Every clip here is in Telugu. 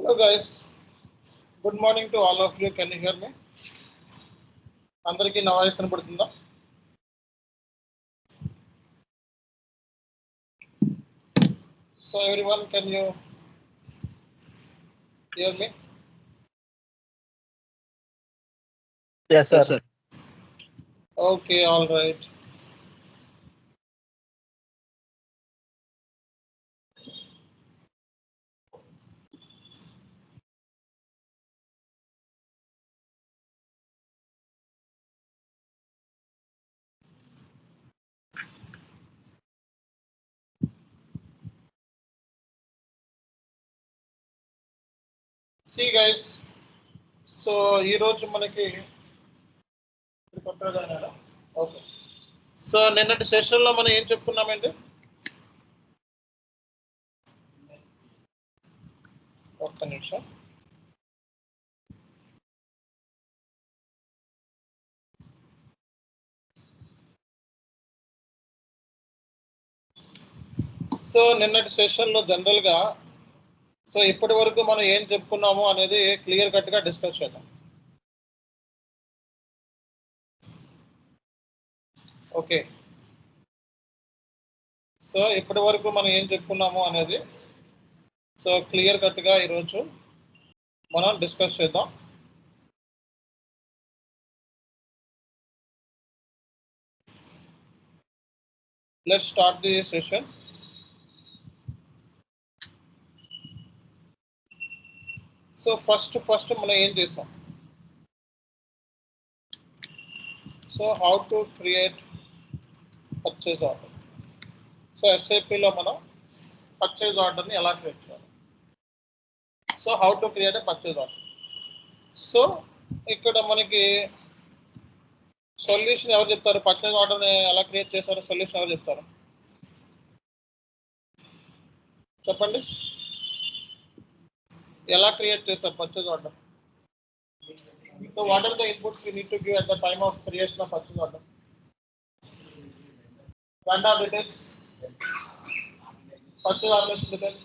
Hello guys, good morning to all of you. Can you hear me? అందరికీ నా వాయిస్ వినపడుతుందా? So everyone, can you hear me? Yes, sir. Yes, sir. Okay, all right. See guys, so ఈ రోజు మనకి ఓకే. సో నిన్నటి సెషన్లో మనం ఏం చెప్పుకున్నామండి? ఒక్క నిమిషం. సో నిన్నటి సెషన్లో జనరల్గా సో ఇప్పటి వరకు మనం ఏం చెప్పుకున్నాము అనేది క్లియర్ కట్గా డిస్కస్ చేద్దాం. ఓకే, సో ఇప్పటి వరకు మనం ఏం చెప్పుకున్నాము అనేది సో క్లియర్ కట్గా ఈరోజు మనం డిస్కస్ చేద్దాం. Let's start the session. So first మనం ఏం చేసాం? So how to create purchase order. So ఎస్ఏపిలో మనం పర్చేజ్ ఆర్డర్ని ఎలా క్రియేట్ చేయాలి? So how to create a purchase order. So ఇక్కడ మనకి సొల్యూషన్ ఎవరు చెప్తారు? పర్చేజ్ ఆర్డర్ని ఎలా క్రియేట్ చేస్తారో సొల్యూషన్ ఎవరు చెప్తారు? చెప్పండి, ఎలా క్రియేట్ చేస్తారు purchase order? So what are the inputs we need to give at the time of creation of purchase order? Vendor details, purchase order details,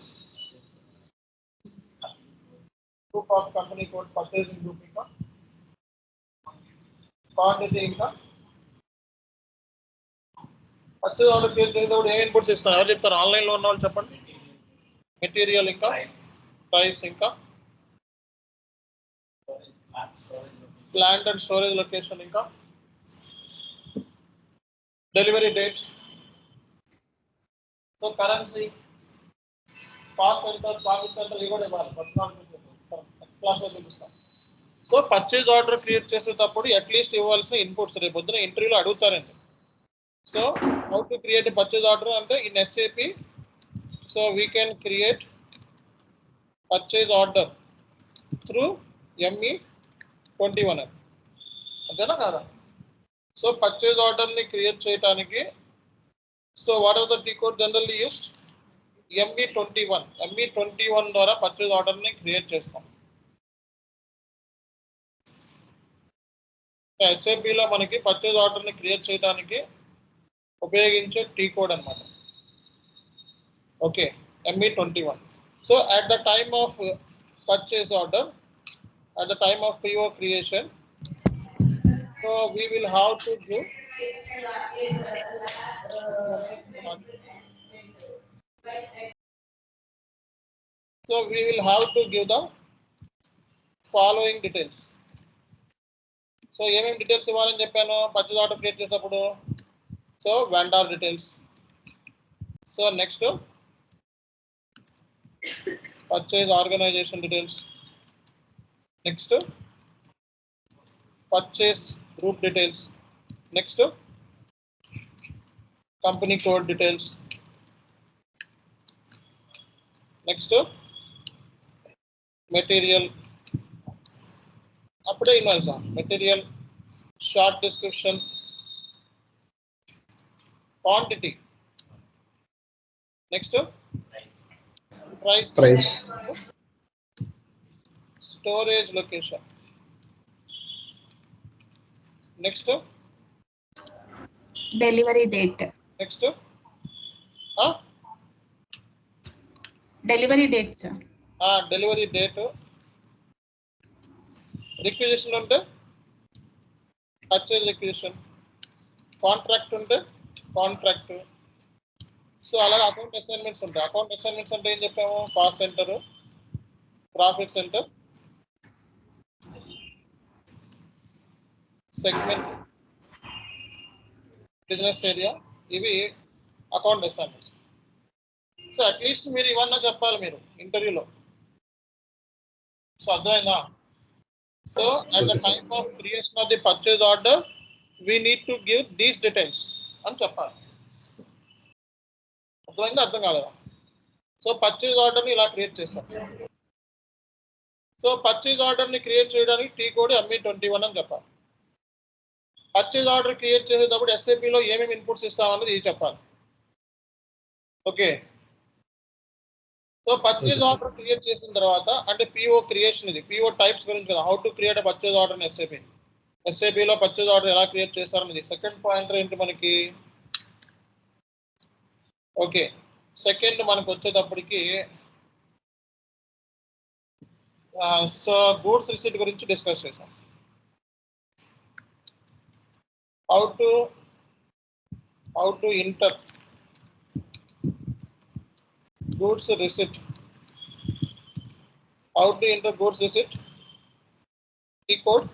proof of company code, purchasing group ఇంకా క్వాంటిటీ ఇంకా పర్చేజ్ ఆర్డర్ క్రియేట్ చేసేటప్పుడు ఏ ఇన్పుట్స్ ఇస్తారు? ఎవరు చెప్తారు? ఆన్లైన్లో ఉన్న వాళ్ళు చెప్పండి. మెటీరియల్ ఇంకా ప్రైస్ ఇంకా ప్లాంట్ అండ్ స్టోరేజ్ లొకేషన్ ఇంకా delivery date, so currency, cost centre, profit centre ఇవి కూడా ఇవ్వాలి. క్లాస్లో చూపిస్తాం. సో పర్చేజ్ ఆర్డర్ క్రియేట్ చేసేటప్పుడు అట్లీస్ట్ ఇవ్వాల్సిన ఇన్పుట్స్ రేపు పొద్దున ఇంటర్వ్యూలో అడుగుతారండి. So how to create purchase order అంటే in SAP so we can create purchase order through ME21 అంతేనా కాదా? సో పర్చేజ్ ఆర్డర్ని క్రియేట్ చేయడానికి so what are the T code generally used? ME21 ద్వారా పర్చేజ్ ఆర్డర్ని క్రియేట్ చేస్తాం. ఎస్ఏపిలో మనకి పర్చేజ్ ఆర్డర్ని క్రియేట్ చేయడానికి ఉపయోగించే టీ కోడ్ అనమాట. Okay, ME21. So at the time of purchase order, at the time of PO creation, so we will have to give the following details. So ఏమేమి డీటెయిల్స్ ఇవ్వాలని చెప్పాను పర్చేజ్ ఆర్డర్ క్రియేట్ చేసేటప్పుడు? So vendor details, so next purchase organisation details, next purchase group details, next company code details, next material, అప్పుడే invoice material, short description, quantity, next price, storage location, next delivery date, next delivery date sir. Delivery date, requisition ఉంటే పర్చేజ్ రిక్విజిషన్, కాంట్రాక్ట్ ఉంటే కాంట్రాక్ట్. సో అలాగే అకౌంట్ అసైన్మెంట్స్ ఉంటాయి. అకౌంట్ అసైన్మెంట్స్ అంటే ఏం చెప్పాము? Cost centre, profit centre, segment, business area, ఇవి అకౌంట్ అసైన్మెంట్స్. సో అట్లీస్ట్ మీరు ఇవన్నా చెప్పాలి మీరు ఇంటర్వ్యూలో. సో అర్థమైందా? So at the time of creation of the purchase order we need to give these details అని చెప్పాలి. అర్థమైందా? అర్థం కాలేదా? సో పర్చేజ్ ఆర్డర్ని ఇలా క్రియేట్ చేస్తాం. సో పర్చేజ్ ఆర్డర్ని క్రియేట్ చేయడానికి టీ కోడ్ ME21 అని చెప్పాలి. పర్చేజ్ ఆర్డర్ క్రియేట్ చేసేటప్పుడు SAPలో ఏమేమి ఇన్పుట్స్ ఇస్తామన్నది ఇది చెప్పాలి. Okay. So purchase order create చేసిన తర్వాత అంటే PO క్రియేషన్, ఇది PO టైప్స్ గురించి కదా, how to create purchase order in SAPలో పర్చేజ్ ఆర్డర్ ఎలా క్రియేట్ చేస్తారన్నది సెకండ్ పాయింటర్ ఏంటి మనకి. ఓకే, సెకండ్ మనకు వచ్చేటప్పటికి సో గూడ్స్ రిసీట్ గురించి డిస్కస్ చేసాం. How to enter goods receipt, how to enter goods receipt, T code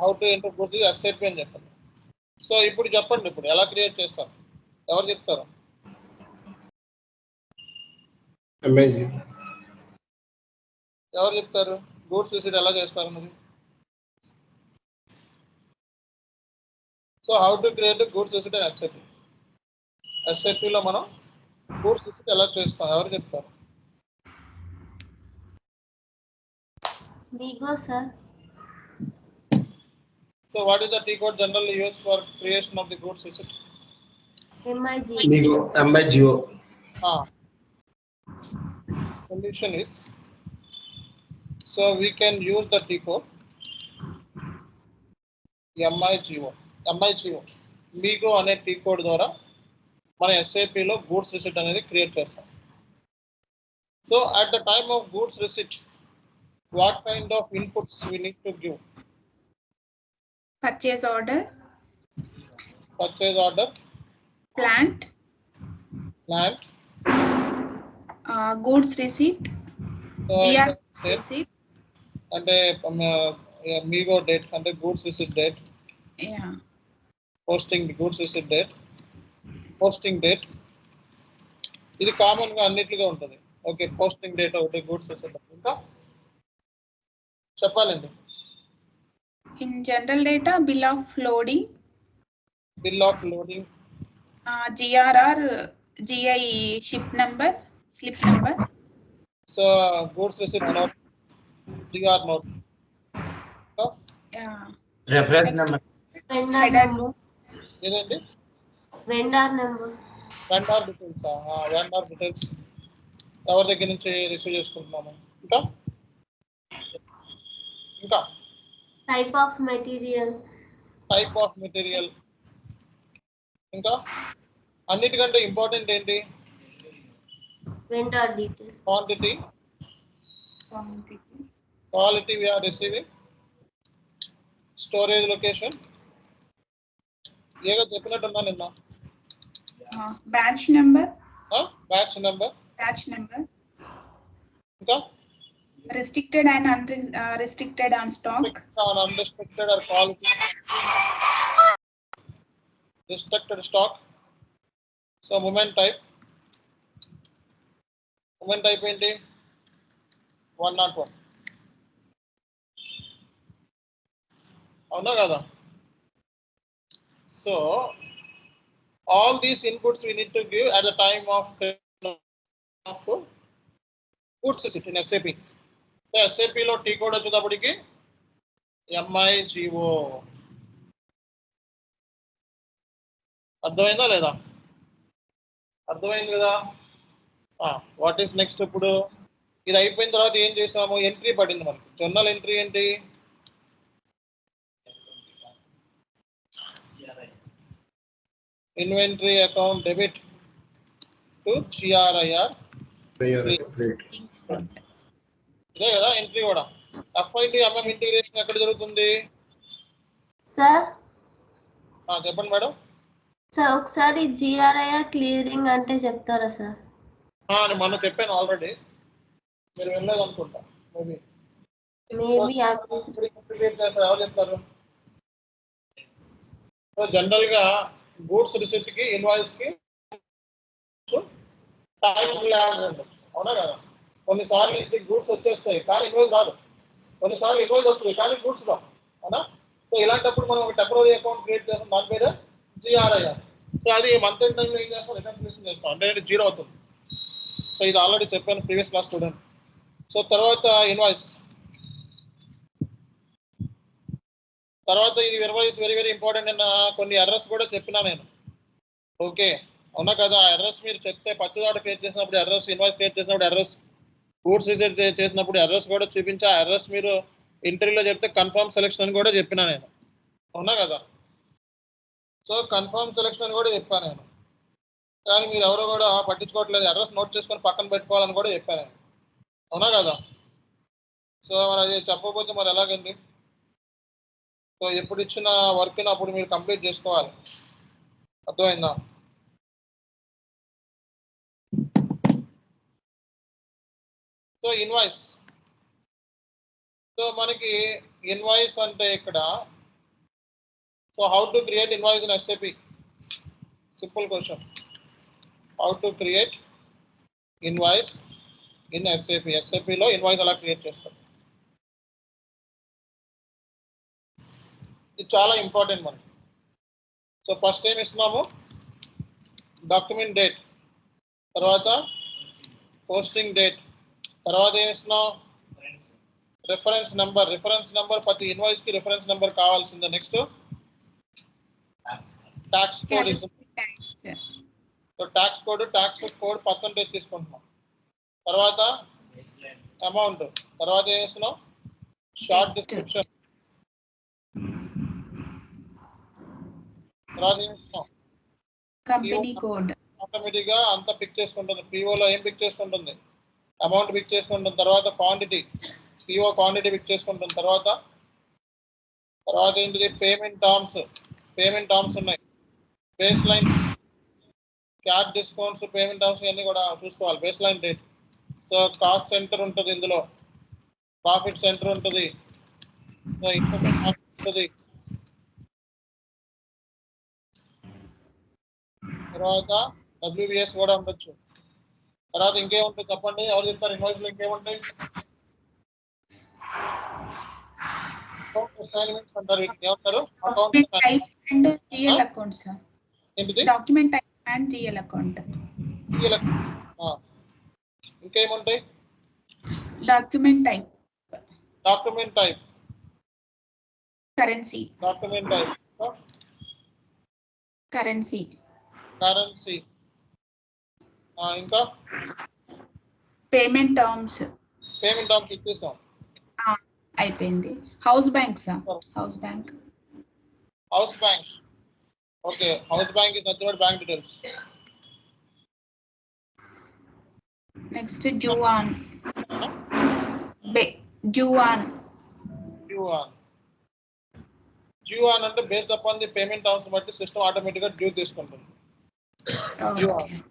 how to enter goods receipt SAP అని చెప్పండి. సో ఇప్పుడు చెప్పండి, ఇప్పుడు ఎలా క్రియేట్ చేస్తారు? ఎవరు చెప్తారు? ఎవరు చెప్తారు గూడ్స్ రిసీట్ ఎలా చేస్తారు అన్నది? So how to create goods receipt and SAPలో మనం గూడ్స్ రిసీట్ ఎలా చేస్తాం? ఎవరు చెప్తారు? Vigo sir. So what is the T code generally used for creation of the goods receipt? MIGO. Solution is, so we can use the T code MIGO. MIGO అనే T code ద్వారా మన SAPలో గూడ్స్ రిసిట్ అనేది క్రియేట్ చేస్తాం. So at the time of goods receipt, what kind of inputs we need to give? Purchase order, plant, goods receipt, so GR receipt, అంటే MIGO date అంటే goods receipt date, posting goods receipt date, posting date, ఇది కామన్ గా అన్నిటిగా ఉంటుంది. ఓకే, పోస్టింగ్ డేట్ ఒకటి, గూడ్స్ రిసిట్. ఇంకా చెప్పాలండి. in general data, bill of loading, GRR, GI ship number, slip number. So goods receipt note, GR note. Reference number. ఇదేంటి? Vendor numbers. Vendor details. Vendor details ఎవరి దగ్గర నుంచి రిసీవ్ చేసుకుంటున్నాము. ఇంకా Type of material. ఇంకా అన్నిటికంటే ఇంపార్టెంట్ ఏంటి? Vendor details. Quality we are receiving, storage location. ఏగా చెప్పినట్టున్నా నిన్న. Batch number. ఇంకా Restricted and unrestricted on stock. Unrestricted or quality. Restricted stock. So moment type ఏంటి? 101. అవునా కదా? So all these inputs we need to give at the time of goods receipt in SAP. So SAPలో T code వచ్చేటప్పటికి MIGO. అర్థమైందా లేదా? అర్థమైంది కదా? What is next? ఇప్పుడు ఇది అయిపోయిన తర్వాత ఏం చేసాము? ఎంట్రీ పడింది మనకి. జర్నల్ ఎంట్రీ ఏంటి? Inventory account debit to GRIR ఇదే కదా ఎంట్రీ కూడా. FI to MM ఇంటిగ్రేషన్ ఎక్కడ జరుగుతుంది? సార్ చెప్పండి మేడం. సార్ ఒకసారి జిఆర్ఐఆర్ క్లియరింగ్ అంటే చెప్తారా సార్? నేను మొన్న చెప్పాను ఆల్రెడీ, మీరు వెళ్ళలేదు అనుకుంటా. మేబీ ఇంటిగ్రేట్ చేస్తారు, ఎవరు చెప్తారు? సో జనరల్ గా గూడ్స్ రిసిప్ట్ కి ఇన్వాయిస్ కి అవునా కదా? కొన్నిసార్లు ఇది గూడ్స్ వచ్చేస్తాయి కానీ ఇన్వాయిస్ రాదు, కొన్నిసార్లు ఇన్వాయిస్ వస్తుంది కానీ గూడ్స్ రావు, అవునా? సో ఇలాంటప్పుడు మనం ఒక టెంపరరీ అకౌంట్ క్రియేట్ చేస్తాం, దాని పేరు జిఆర్ఐఆర్. సో అది మంత్ ఎండ్ టైంలో ఏం చేస్తాం, రికన్సిలేషన్ చేస్తాం, అంటే జీరో అవుతుంది. సో ఇది ఆల్రెడీ చెప్పాను ప్రీవియస్ క్లాస్ స్టూడెంట్. సో తర్వాత ఇన్వాయిస్, తర్వాత ఇది ఇన్వాయిస్ వెరీ వెరీ ఇంపార్టెంట్ అన్న కొన్ని ఎర్రర్స్ కూడా చెప్పినా నేను. ఓకే అవునా కదా? ఎర్రర్స్ మీరు చెప్తే పర్చేజ్ ఆర్డర్ క్రియేట్ చేసినప్పుడు ఎర్రర్స్, ఇన్వాయిస్ క్రియేట్ చేసినప్పుడు ఎర్రర్స్, గూడ్స్ రిసిప్ట్ చేసినప్పుడు ఎర్రర్స్ కూడా చూపించా. ఎర్రర్స్ మీరు ఇంటర్వ్యూలో చెప్తే కన్ఫర్మ్ సెలెక్షన్ అని కూడా చెప్పినా నేను, అవునా కదా? సో కన్ఫర్మ్ సెలెక్షన్ అని కూడా చెప్పాను నేను, కానీ మీరు ఎవరు కూడా పట్టించుకోవట్లేదు. ఎర్రర్స్ నోట్ చేసుకొని పక్కన పెట్టుకోవాలని కూడా చెప్పాను నేను, అవునా కదా? సో మరి అది చెప్పకపోతే మరి ఎలాగండి? సో ఎప్పుడు ఇచ్చిన వర్క్ని అప్పుడు మీరు కంప్లీట్ చేసుకోవాలి, అర్థమైందా? సో ఇన్వాయిస్, సో మనకి ఇన్వాయిస్ అంటే ఇక్కడ, so how to create invoice in SAP? Simple question, how to create invoice in SAP? SAPలో ఇన్వాయిస్ ఎలా క్రియేట్ చేస్తారు? ఇది చాలా ఇంపార్టెంట్ మనకి. సో ఫస్ట్ ఏం ఇస్తున్నాము, డాక్యుమెంట్ డేట్, తర్వాత పోస్టింగ్ డేట్, తర్వాత ఏం ఇస్తున్నాం, రిఫరెన్స్ నెంబర్. రిఫరెన్స్ నెంబర్ ప్రతి ఇన్వాయిస్ కి రిఫరెన్స్ నెంబర్ కావాల్సిందే. నెక్స్ట్ ట్యాక్స్ కోడ్ ఇస్తున్నాం. సో ట్యాక్స్ కోడ్ పర్సంటేజ్ తీసుకుంటున్నాం. తర్వాత అమౌంట్, తర్వాత ఏం ఇస్తున్నాం, షార్ట్ డిస్క్రిప్షన్, తర్వాత ఏం ఇస్తున్నాం, కంపెనీ కోడ్. ఆటోమేటిక్ గా అంతా పిక్ చేసుకుంటుంది. పిఓలో ఏం పిక్ చేసుకుంటుంది, అమౌంట్ పిక్ చేసుకుంటుంది. తర్వాత క్వాంటిటీ, పిఓ క్వాంటిటీ పిక్ చేసుకుంటుంది. తర్వాత ఏంటిది, పేమెంట్ టర్మ్స్ ఉన్నాయి, base line, cash discounts, payment terms ఇవన్నీ కూడా చూసుకోవాలి. Base line date. So cost centre ఉంటుంది, ఇందులో ప్రాఫిట్ సెంటర్ ఉంటుంది, సో ఉంటుంది. తర్వాత WBS కూడా ఉండొచ్చు. తర్వాత ఇంకేముంటాయి చెప్పండి, ఎవరు చెప్తారు? ఇన్వాయిస్లో ఇంకేముంటాయి? అసైన్మెంట్స్ అంటారు, వీటిని ఏమంటారు? Document type and GL account sir. ఏంటిది? Document type and GL account. ఇంకేముంటాయి? డాక్యుమెంట్ టైప్, కరెన్సీ, ఇంకా పేమెంట్ టర్మ్స్ ఇచ్చేసాం, అయిపోయింది. House bank sir, house bank. Okay, house bank is nothing but bank details. Next జువాన్ అంటే based upon the payment terms బట్టి సిస్టమ్ ఆటోమేటిక్ గా డ్యూ తీసుకుంటుంది.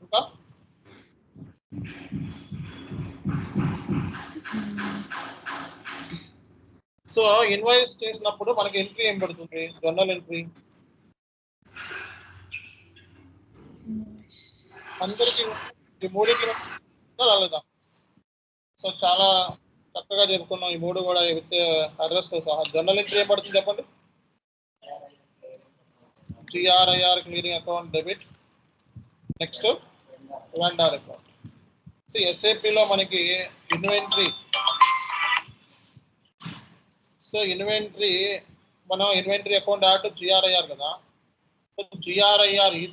ఇంకా సో ఇన్వాయిస్ చేసినప్పుడు మనకి ఎంట్రీ ఏం పడుతుంది, జనరల్ ఎంట్రీ. అందరికి ఈ మూడింటిలో రాలేదా? సో చాలా చక్కగా చెప్పుకున్నాం ఈ మూడు కూడా విత్ అడ్రస్ సహా. జనరల్ ఎంట్రీ ఏం పడుతుంది చెప్పండి? GRIR clearing account debit. Next vendor account. So SAPలో మనకి ఇన్వెంటరీ, సో మనం ఇన్వెంటరీ అకౌంట్ యాడ్ GRIR కదా. సో GRIR ఈ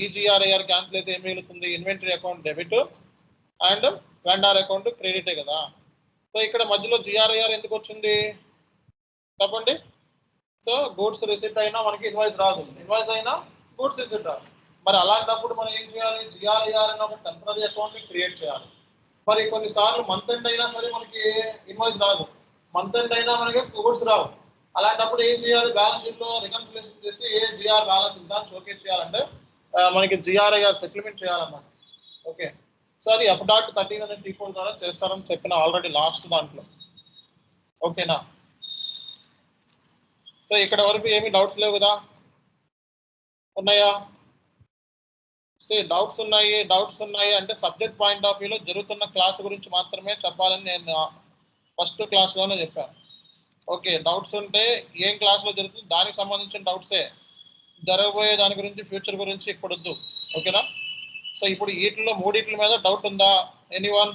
GRIR క్యాన్సిల్ అయితే ఏం మిగులుతుంది, inventory account debit and vendor account క్రెడిటే కదా. సో ఇక్కడ మధ్యలో GRIR ఎందుకు వచ్చింది చెప్పండి? సో గూడ్స్ రిసిప్ట్ అయినా మనకి ఇన్వాయిస్ రాదు, ఇన్వాయిస్ అయినా గూడ్స్ రిసిప్ట్ రాదు. మరి అలాంటప్పుడు మనం ఏం చేయాలి? జిఆర్ఐఆర్ అనే ఒక టెంపరీ అకౌంట్ ని క్రియేట్ చేయాలి. మరి కొన్నిసార్లు మంత్ ఎండ్ అయినా సరే మనకి ఇన్వాయిస్ రాదు, మంత్ ఎండ్ అయినా మనకి కోడ్స్ రావు. అలాంటప్పుడు ఏం చేయాలి? బ్యాలెన్స్ షీట్ లో రికన్సిలేషన్ చేసి ఏ జిఆర్ బ్యాలెన్స్ ఉందా షోకేస్ చేయాలంటే మనకి జిఆర్ఐఆర్ సెటిల్మెంట్ చేయాలన్నమాట. ఓకే, సో అది F.13 అనే టీ కోడ్ ద్వారా చేస్తారని చెప్పిన ఆల్రెడీ లాస్ట్ దాంట్లో. ఓకేనా? సో ఇక్కడ వరకు ఏమి డౌట్స్ లేవు కదా? ఉన్నాయా? సో డౌట్స్ ఉన్నాయి అంటే సబ్జెక్ట్ పాయింట్ ఆఫ్ వ్యూలో జరుగుతున్న క్లాస్ గురించి మాత్రమే చెప్పాలని నేను ఫస్ట్ క్లాస్లోనే చెప్పాను. ఓకే, డౌట్స్ ఉంటే ఏం క్లాస్లో జరుగుతుంది దానికి సంబంధించిన డౌట్సే, జరగబోయే దాని గురించి ఫ్యూచర్ గురించి ఇప్పుడు వద్దు. ఓకేనా? సో ఇప్పుడు వీటిలో మూడిట్ల మీద డౌట్ ఉందా ఎనీవన్?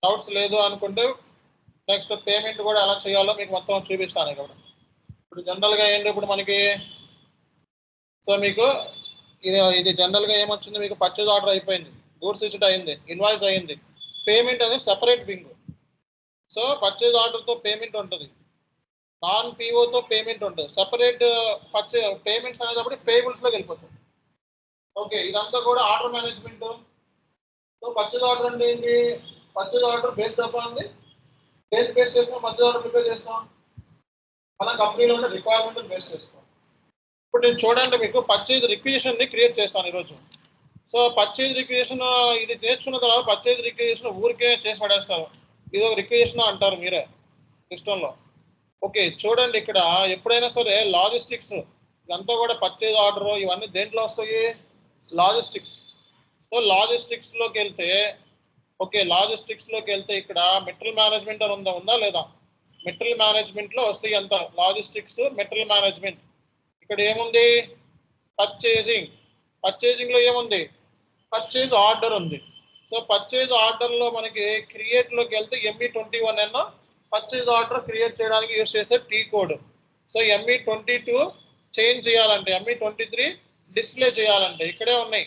డౌట్స్ లేదు అనుకుంటే నెక్స్ట్ పేమెంట్ కూడా ఎలా చేయాలో మీకు మొత్తం చూపిస్తాను ఇక్కడ. ఇప్పుడు జనరల్గా ఏంటి, ఇప్పుడు మనకి సో మీకు ఇది జనరల్గా ఏమొచ్చింది, మీకు పర్చేజ్ ఆర్డర్ అయిపోయింది, గూడ్స్ రిసీట్ అయింది, ఇన్వాయిస్ అయింది, పేమెంట్ అనేది సెపరేట్ బింగ్. సో పర్చేజ్ ఆర్డర్తో పేమెంట్ ఉంటుంది, నాన్ పీఓతో పేమెంట్ ఉంటుంది, సెపరేట్ పేమెంట్స్ అనేటప్పుడు పేబుల్స్లోకి వెళ్ళిపోతుంది. ఓకే, ఇదంతా కూడా order management. So purchase order అంటే ఏంటి? పర్చేజ్ ఆర్డర్ బేస్ ఉంది, బేస్ చేస్తాం, పర్చేజ్ ఆర్డర్ ప్రిపేర్ చేస్తాం, మన కంపెనీలో ఉన్న రిక్వైర్మెంట్ బేస్ చేస్తాం. ఇప్పుడు నేను చూడండి మీకు పర్చేజ్ రిక్విజిషన్ ని క్రియేట్ చేస్తాను ఈరోజు. సో పర్చేజ్ రిక్విజిషన్ ఇది నేర్చుకున్న తర్వాత పర్చేజ్ రిక్విజిషన్ ఊరికే చేసి పడేస్తారు, ఇది ఒక రిక్విజిషన్ అంటారు మీరే సిస్టంలో. ఓకే, చూడండి ఇక్కడ ఎప్పుడైనా సరే లాజిస్టిక్స్ ఇదంతా కూడా పర్చేజ్ ఆర్డర్ ఇవన్నీ దేంట్లో వస్తాయి? లాజిస్టిక్స్. సో లాజిస్టిక్స్లోకి వెళ్తే ఓకే, లాజిస్టిక్స్లోకి వెళ్తే ఇక్కడ మెటీరియల్ మేనేజ్మెంట్ అని ఉందా లేదా? మెటీరియల్ మేనేజ్మెంట్లో వస్తాయి అంతా, లాజిస్టిక్స్ మెటీరియల్ మేనేజ్మెంట్. ఇక్కడ ఏముంది? పర్చేజింగ్లో ఏముంది? పర్చేజ్ ఆర్డర్ ఉంది. సో పర్చేజ్ ఆర్డర్లో మనకి క్రియేట్లోకి వెళ్తే ME21 అన్న పర్చేజ్ ఆర్డర్ క్రియేట్ చేయడానికి యూస్ చేసే T code. So ME22 change చేయాలంటే, ME23 డిస్ప్లే చేయాలంటే ఇక్కడే ఉన్నాయి.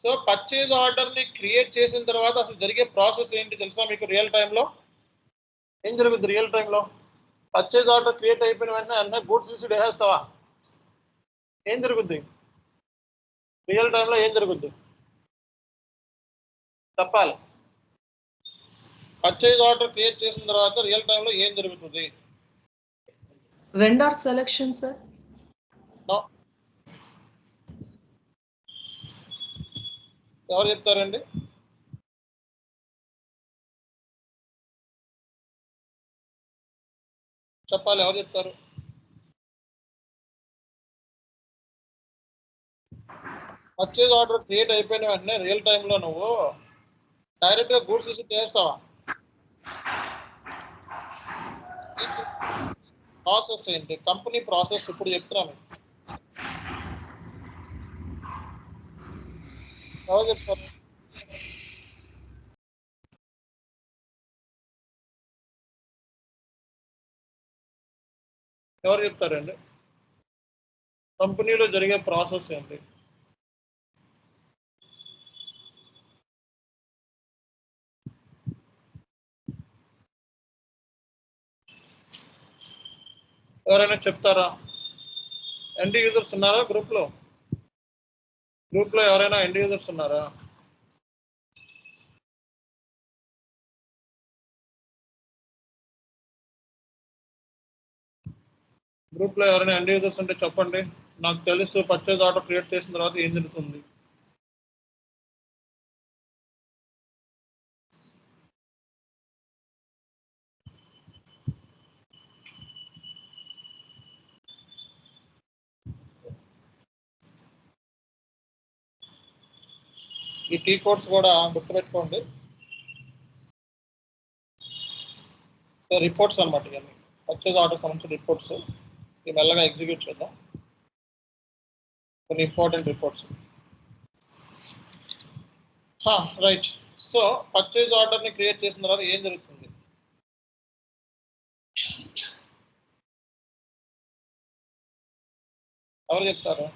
సో పర్చేజ్ ఆర్డర్ని క్రియేట్ చేసిన తర్వాత అసలు జరిగే ప్రాసెస్ ఏంటి తెలుసా మీకు? రియల్ టైంలో ఏం జరుగుతుంది? రియల్ టైంలో పర్చేజ్ ఆర్డర్ క్రియేట్ అయిపోయిన వెంటనే గూడ్స్ రిసీట్ వేసేస్తావా? ఏం జరుగుద్ది రియల్ టైంలో? ఏం జరుగుద్ది చెప్పాలి. పర్చేజ్ ఆర్డర్ క్రియేట్ చేసిన తర్వాత రియల్ టైంలో ఏం జరుగుతుంది? Vendor selection sir. ఎవరు చెప్తారండి? చెప్పాలి, ఎవరు చెప్తారు? పర్చేజ్ ఆర్డర్ క్రియేట్ అయిపోయిన వెంటనే రియల్ టైంలో నువ్వు డైరెక్ట్గా గూడ్స్ రిసీట్ చేస్తావా? ప్రాసెస్ ఏంటి? కంపెనీ ప్రాసెస్ ఇప్పుడు చెప్తున్నాను. ఎవరు చెప్తారు? ఎవరు చెప్తారండి? కంపెనీలో జరిగే ప్రాసెస్ ఏంటి? ఎవరైనా చెప్తారా? ఎండ్ యూజర్స్ ఉన్నారా గ్రూప్లో? ఎవరైనా ఎండ్ యూజర్స్ ఉన్నారా? గ్రూప్లో ఎవరైనా ఎండ్ యూజర్స్ ఉంటే చెప్పండి. నాకు తెలుసు పర్చేజ్ ఆర్డర్ క్రియేట్ చేసిన తర్వాత ఏం జరుగుతుంది. ఈ టీ కోడ్స్ కూడా గుర్తుపెట్టుకోండి. సో రిపోర్ట్స్ అనమాట, ఇవన్నీ పర్చేజ్ ఆర్డర్ సంబంధించిన రిపోర్ట్స్. ఇవి మెల్లగా ఎగ్జిక్యూట్ చేద్దాం. కొన్ని important reports. Right. So purchase ఆర్డర్ని క్రియేట్ చేసిన తర్వాత ఏం జరుగుతుంది? ఎవరు చెప్తారు?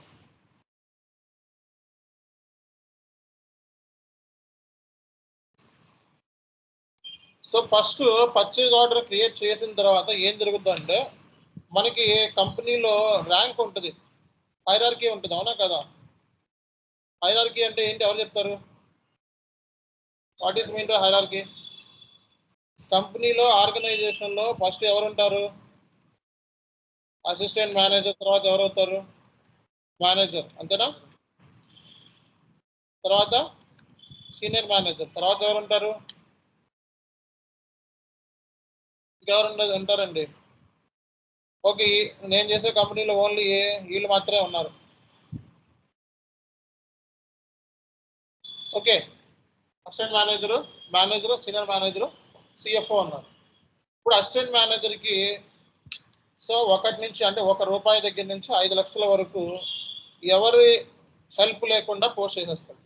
So first purchase order create చేసిన తర్వాత ఏం జరుగుతుందంటే మనకి కంపెనీలో ర్యాంక్ ఉంటుంది, హైరార్కీ ఉంటుంది, అవునా కదా? హైరార్కీ అంటే ఏంటి, ఎవరు చెప్తారు? What is mean to hierarchy? కంపెనీలో ఆర్గనైజేషన్లో ఫస్ట్ ఎవరు ఉంటారు? అసిస్టెంట్ మేనేజర్, తర్వాత ఎవరు అవుతారు? మేనేజర్, అంతేనా? తర్వాత సీనియర్ మేనేజర్, తర్వాత ఎవరు ఉంటారు? ఇంకెవరు ఉంటారండి? ఓకే, నేను చేసే కంపెనీలో ఓన్లీ వీళ్ళు మాత్రమే ఉన్నారు. Okay, assistant manager, senior manager, CFO ఉన్నారు. ఇప్పుడు అసిస్టెంట్ మేనేజర్కి సో 1 నుంచి అంటే ₹1 దగ్గర నుంచి 5 లక్షల వరకు ఎవరి హెల్ప్ లేకుండా పోస్ట్ చేసేస్తాడు.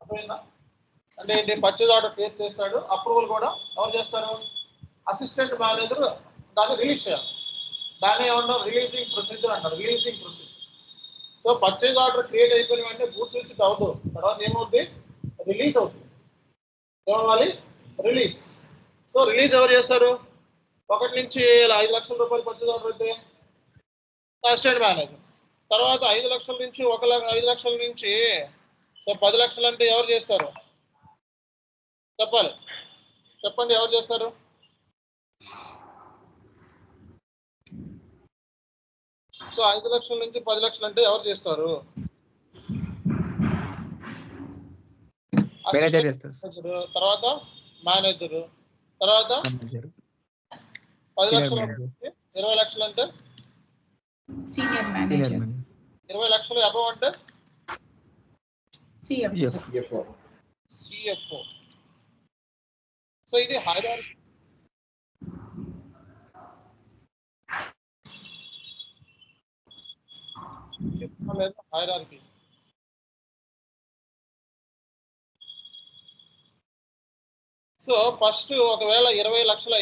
అర్థమైందా? అంటే ఏంటి, పర్చేజ్ ఆర్డర్ క్రియేట్ చేస్తాడు, అప్రూవల్ కూడా ఎవరు చేస్తారు? అసిస్టెంట్ మేనేజర్ దాన్ని రిలీజ్ చేయాలి. దాన్ని ఏమన్నా రిలీజింగ్ ప్రొసీజర్ అంటారు, releasing procedure. So purchase order create అయిపోయిన వెంటనే గూడ్స్ రిసీట్ అవుతుంది, తర్వాత ఏమవుతుంది? రిలీజ్ అవుతుంది. ఏమవ్వాలి? రిలీజ్. సో రిలీజ్ ఎవరు చేస్తారు? 1 నుంచి 5 లక్షల రూపాయలు పర్చేజ్ ఆర్డర్ అయితే అసిస్టెంట్ మేనేజర్. తర్వాత 5 లక్షల నుంచి 5 లక్షల నుంచి 10 లక్షలు అంటే ఎవరు చేస్తారు? చెప్పండి ఎవరు చేస్తారు? సో 5 లక్షల నుంచి 10 లక్షలు అంటే ఎవరు చేస్తారు? తర్వాత మేనేజర్, తర్వాత 10 లక్షలు 20 లక్షలు అంటే సీనియర్ మేనేజర్, 20 లక్షలు అబవ్ అంటే సిఎఫ్ఓ. సో ఇది హైరార్కీ. హైరార్కీ. సో ఫస్ట్ ఒకవేళ 25 లక్షలు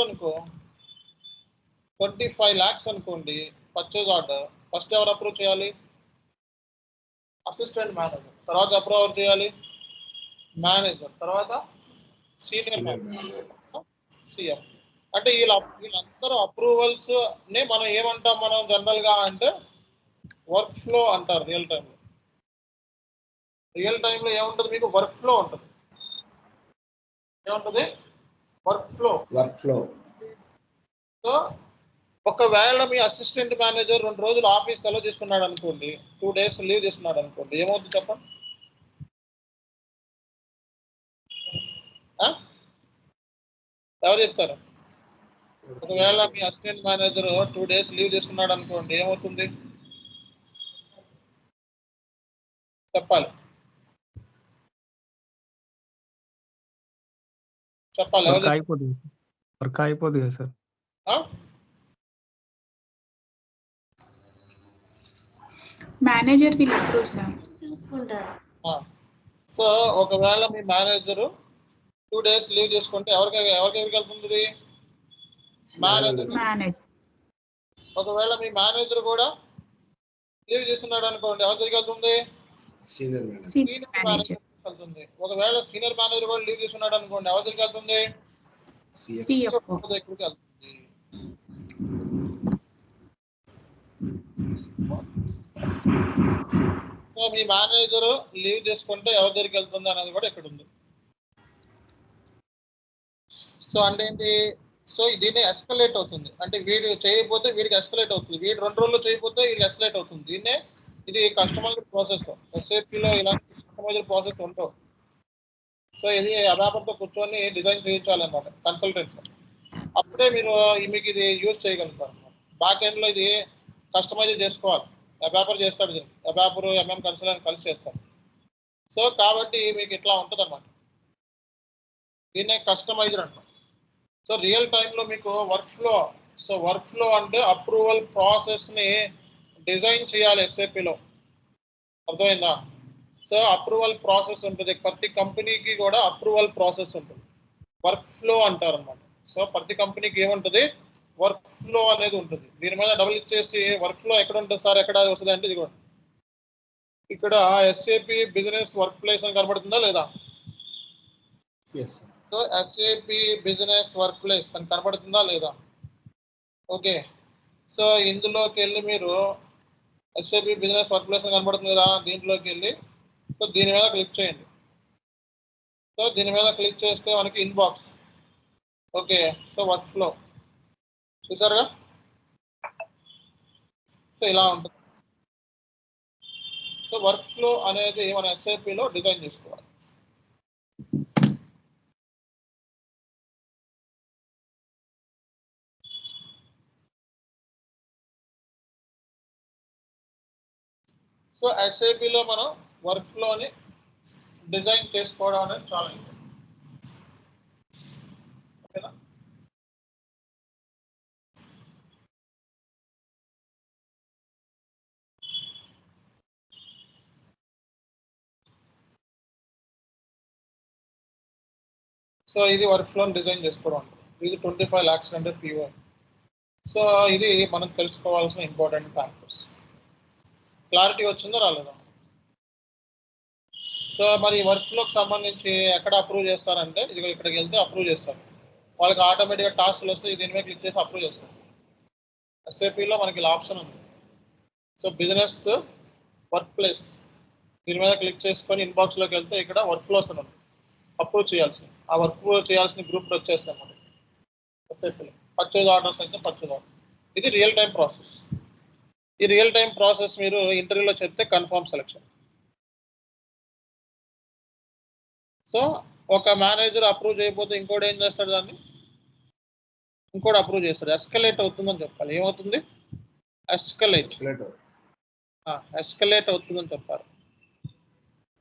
అనుకో, 25 lakhs అనుకోండి పర్చేజ్ ఆర్డర్, ఫస్ట్ ఎవరు అప్రూవ్ చేయాలి? Assistant manager. తర్వాత అప్రూవ్ ఎవరు చేయాలి? మేనేజర్. తర్వాత సీనియర్ మేనేజర్, సిఎఫ్. అంటే వీళ్ళందరూ అప్రూవల్స్ నే మనం ఏమంటాం, మనం జనరల్ గా అంటే వర్క్ ఫ్లో అంటారు. రియల్ టైంలో ఏముంటుంది మీకు? వర్క్ ఫ్లో ఉంటుంది. ఏముంటుంది? Work flow. సో ఒకవేళ మీ అసిస్టెంట్ మేనేజర్ 2 రోజులు ఆఫీస్ సెలవు తీసుకున్నాడు అనుకోండి, 2 days లీవ్ తీసుకున్నాడు అనుకోండి, ఏమవుతుంది చెప్పండి? ఎవరు చెప్తారు? ఒకవేళ మీ అసిస్టెంట్ మేనేజర్ 2 days లీవ్ తీసుకున్నాడు అనుకోండి, ఏమవుతుంది చెప్పాలి? వర్క్ అయిపోతుంది కదా sir. Manager will approve sir. చూసుకుంటారు. సో ఒకవేళ మీ మేనేజర్ 2 days లీవ్ తీసుకుంటే ఎవరికి వెళ్తుంది? మేనేజర్. ఒకవేళ మీ మేనేజర్ కూడా లీవ్ తీసుకున్నాడు అనుకోండి, ఎవరి దగ్గరికి వెళ్తుంది? సీనియర్ మేనేజర్ వెళ్తుంది. ఒకవేళ సీనియర్ మేనేజర్ కూడా లీవ్ తీసుకున్నాడు అనుకోండి, ఎవరి దగ్గరికి వెళ్తుంది? సిఎఫ్ఓ దగ్గరికి వెళ్తుంది. సో మీ మేనేజర్ లీవ్ తీసుకుంటే ఎవరి దగ్గరికి వెళ్తుంది అనేది కూడా ఇక్కడ ఉంది. సో అంటే ఏంటి? సో దీన్ని ఎస్కలేట్ అవుతుంది. అంటే వీడు చేయకపోతే వీడికి ఎస్కలేట్ అవుతుంది, వీడు 2 రోజుల్లో చేయకపోతే వీడికి ఎస్కలేట్ అవుతుంది. దీన్నే ఇది కస్టమైజ్డ్ ప్రాసెస్. ఎస్ఏపీలో ఇలాంటి కస్టమైజ్డ్ ప్రాసెస్ ఉంటావు. సో ఇది అబాపర్తో కూర్చొని డిజైన్ చేయించాలన్నమాట కన్సల్టెంట్స్. అప్పుడే మీకు ఇది యూజ్ చేయగలుగుతారు అన్నమాట. బ్యాక్ ఎండ్లో ఇది కస్టమైజ్ చేసుకోవాలి. అబాపర్ చేస్తాడు, అబాపర్ ఎంఎం కన్సల్టెంట్ కలిసి చేస్తాడు. సో కాబట్టి మీకు ఇట్లా ఉంటుంది అన్నమాట. దీన్నే కస్టమైజర్ అంటాం. సో రియల్ టైంలో మీకు వర్క్ ఫ్లో అంటే అప్రూవల్ ప్రాసెస్ని డిజైన్ చేయాలి ఎస్ఏపీలో. అర్థమైందా? సో అప్రూవల్ ప్రాసెస్ ఉంటుంది, ప్రతి కంపెనీకి కూడా అప్రూవల్ ప్రాసెస్ ఉంటుంది, వర్క్ ఫ్లో అంటారు అన్నమాట. సో ప్రతి కంపెనీకి ఏముంటుంది? వర్క్ ఫ్లో అనేది ఉంటుంది. దీని మీద డబుల్ ఇచ్చేసి వర్క్ ఫ్లో ఎక్కడ ఉంటుంది సార్, ఎక్కడ వస్తుంది అంటే ఇది కూడా ఇక్కడ ఎస్ఏపీ బిజినెస్ వర్క్ ప్లేస్ అని కనబడుతుందా లేదా? So SAP business work place అని కనబడుతుందా లేదా? ఓకే, సో ఇందులోకి వెళ్ళి మీరు ఎస్ఏపి బిజినెస్ వర్క్ ప్లేస్ అని కనబడుతుంది కదా, దీంట్లోకి వెళ్ళి సో దీని మీద క్లిక్ చేయండి. సో దీని మీద క్లిక్ చేస్తే మనకి inbox. Okay, so work flow చూసారుగా, సో ఇలా ఉంటుంది. సో వర్క్ ఫ్లో అనేది మన ఎస్ఏపిలో డిజైన్ చేసుకోవాలి. సో ఎస్ఏపిలో మనం వర్క్ ఫ్లోని డిజైన్ చేసుకోవడం అనేది చాలా ఇంపార్టెంట్. ఓకేనా? సో ఇది వర్క్ ఫ్లోని డిజైన్ చేసుకోవడం. ఇది 25 lakhs అంటే PO. సో ఇది మనం తెలుసుకోవాల్సిన ఇంపార్టెంట్ ఫ్యాక్టర్స్. క్లారిటీ వచ్చిందో రాలేదా? సో మరి వర్క్ ఫ్లోకి సంబంధించి ఎక్కడ అప్రూవ్ చేస్తారంటే ఇది ఇక్కడికి వెళ్తే అప్రూవ్ చేస్తారు. వాళ్ళకి ఆటోమేటిక్గా టాస్క్లు వస్తే దీని మీద క్లిక్ చేసి అప్రూవ్ చేస్తారు. ఎస్ఏపిలో మనకి ఇలా ఆప్షన్ ఉంది. సో బిజినెస్ వర్క్ ప్లేస్ దీని మీద క్లిక్ చేసుకొని ఇన్బాక్స్లోకి వెళ్తే ఇక్కడ వర్క్ ఫ్లోస్ అని ఉంది, అప్రూవ్ చేయాల్సింది. ఆ వర్క్ ఫ్లో చేయాల్సిన గ్రూప్లో వచ్చేస్తాం మనకి ఎస్ఏపిలో. పర్చేజ్ ఆర్డర్స్ అయితే పర్చేజ్ ఆర్డర్. ఇది రియల్ టైం ప్రాసెస్. ఈ రియల్ టైం ప్రాసెస్ మీరు ఇంటర్వ్యూలో చెప్తే కన్ఫర్మ్ సెలెక్షన్. సో ఒక మేనేజర్ అప్రూవ్ చేయకపోతే ఇంకోటి ఏం చేస్తాడు, దాన్ని ఇంకోటి అప్రూవ్ చేస్తాడు. ఎస్కలేట్ అవుతుందని చెప్పాలి. ఏమవుతుంది? ఎస్కలేట్ అవుతుందని చెప్పాలి.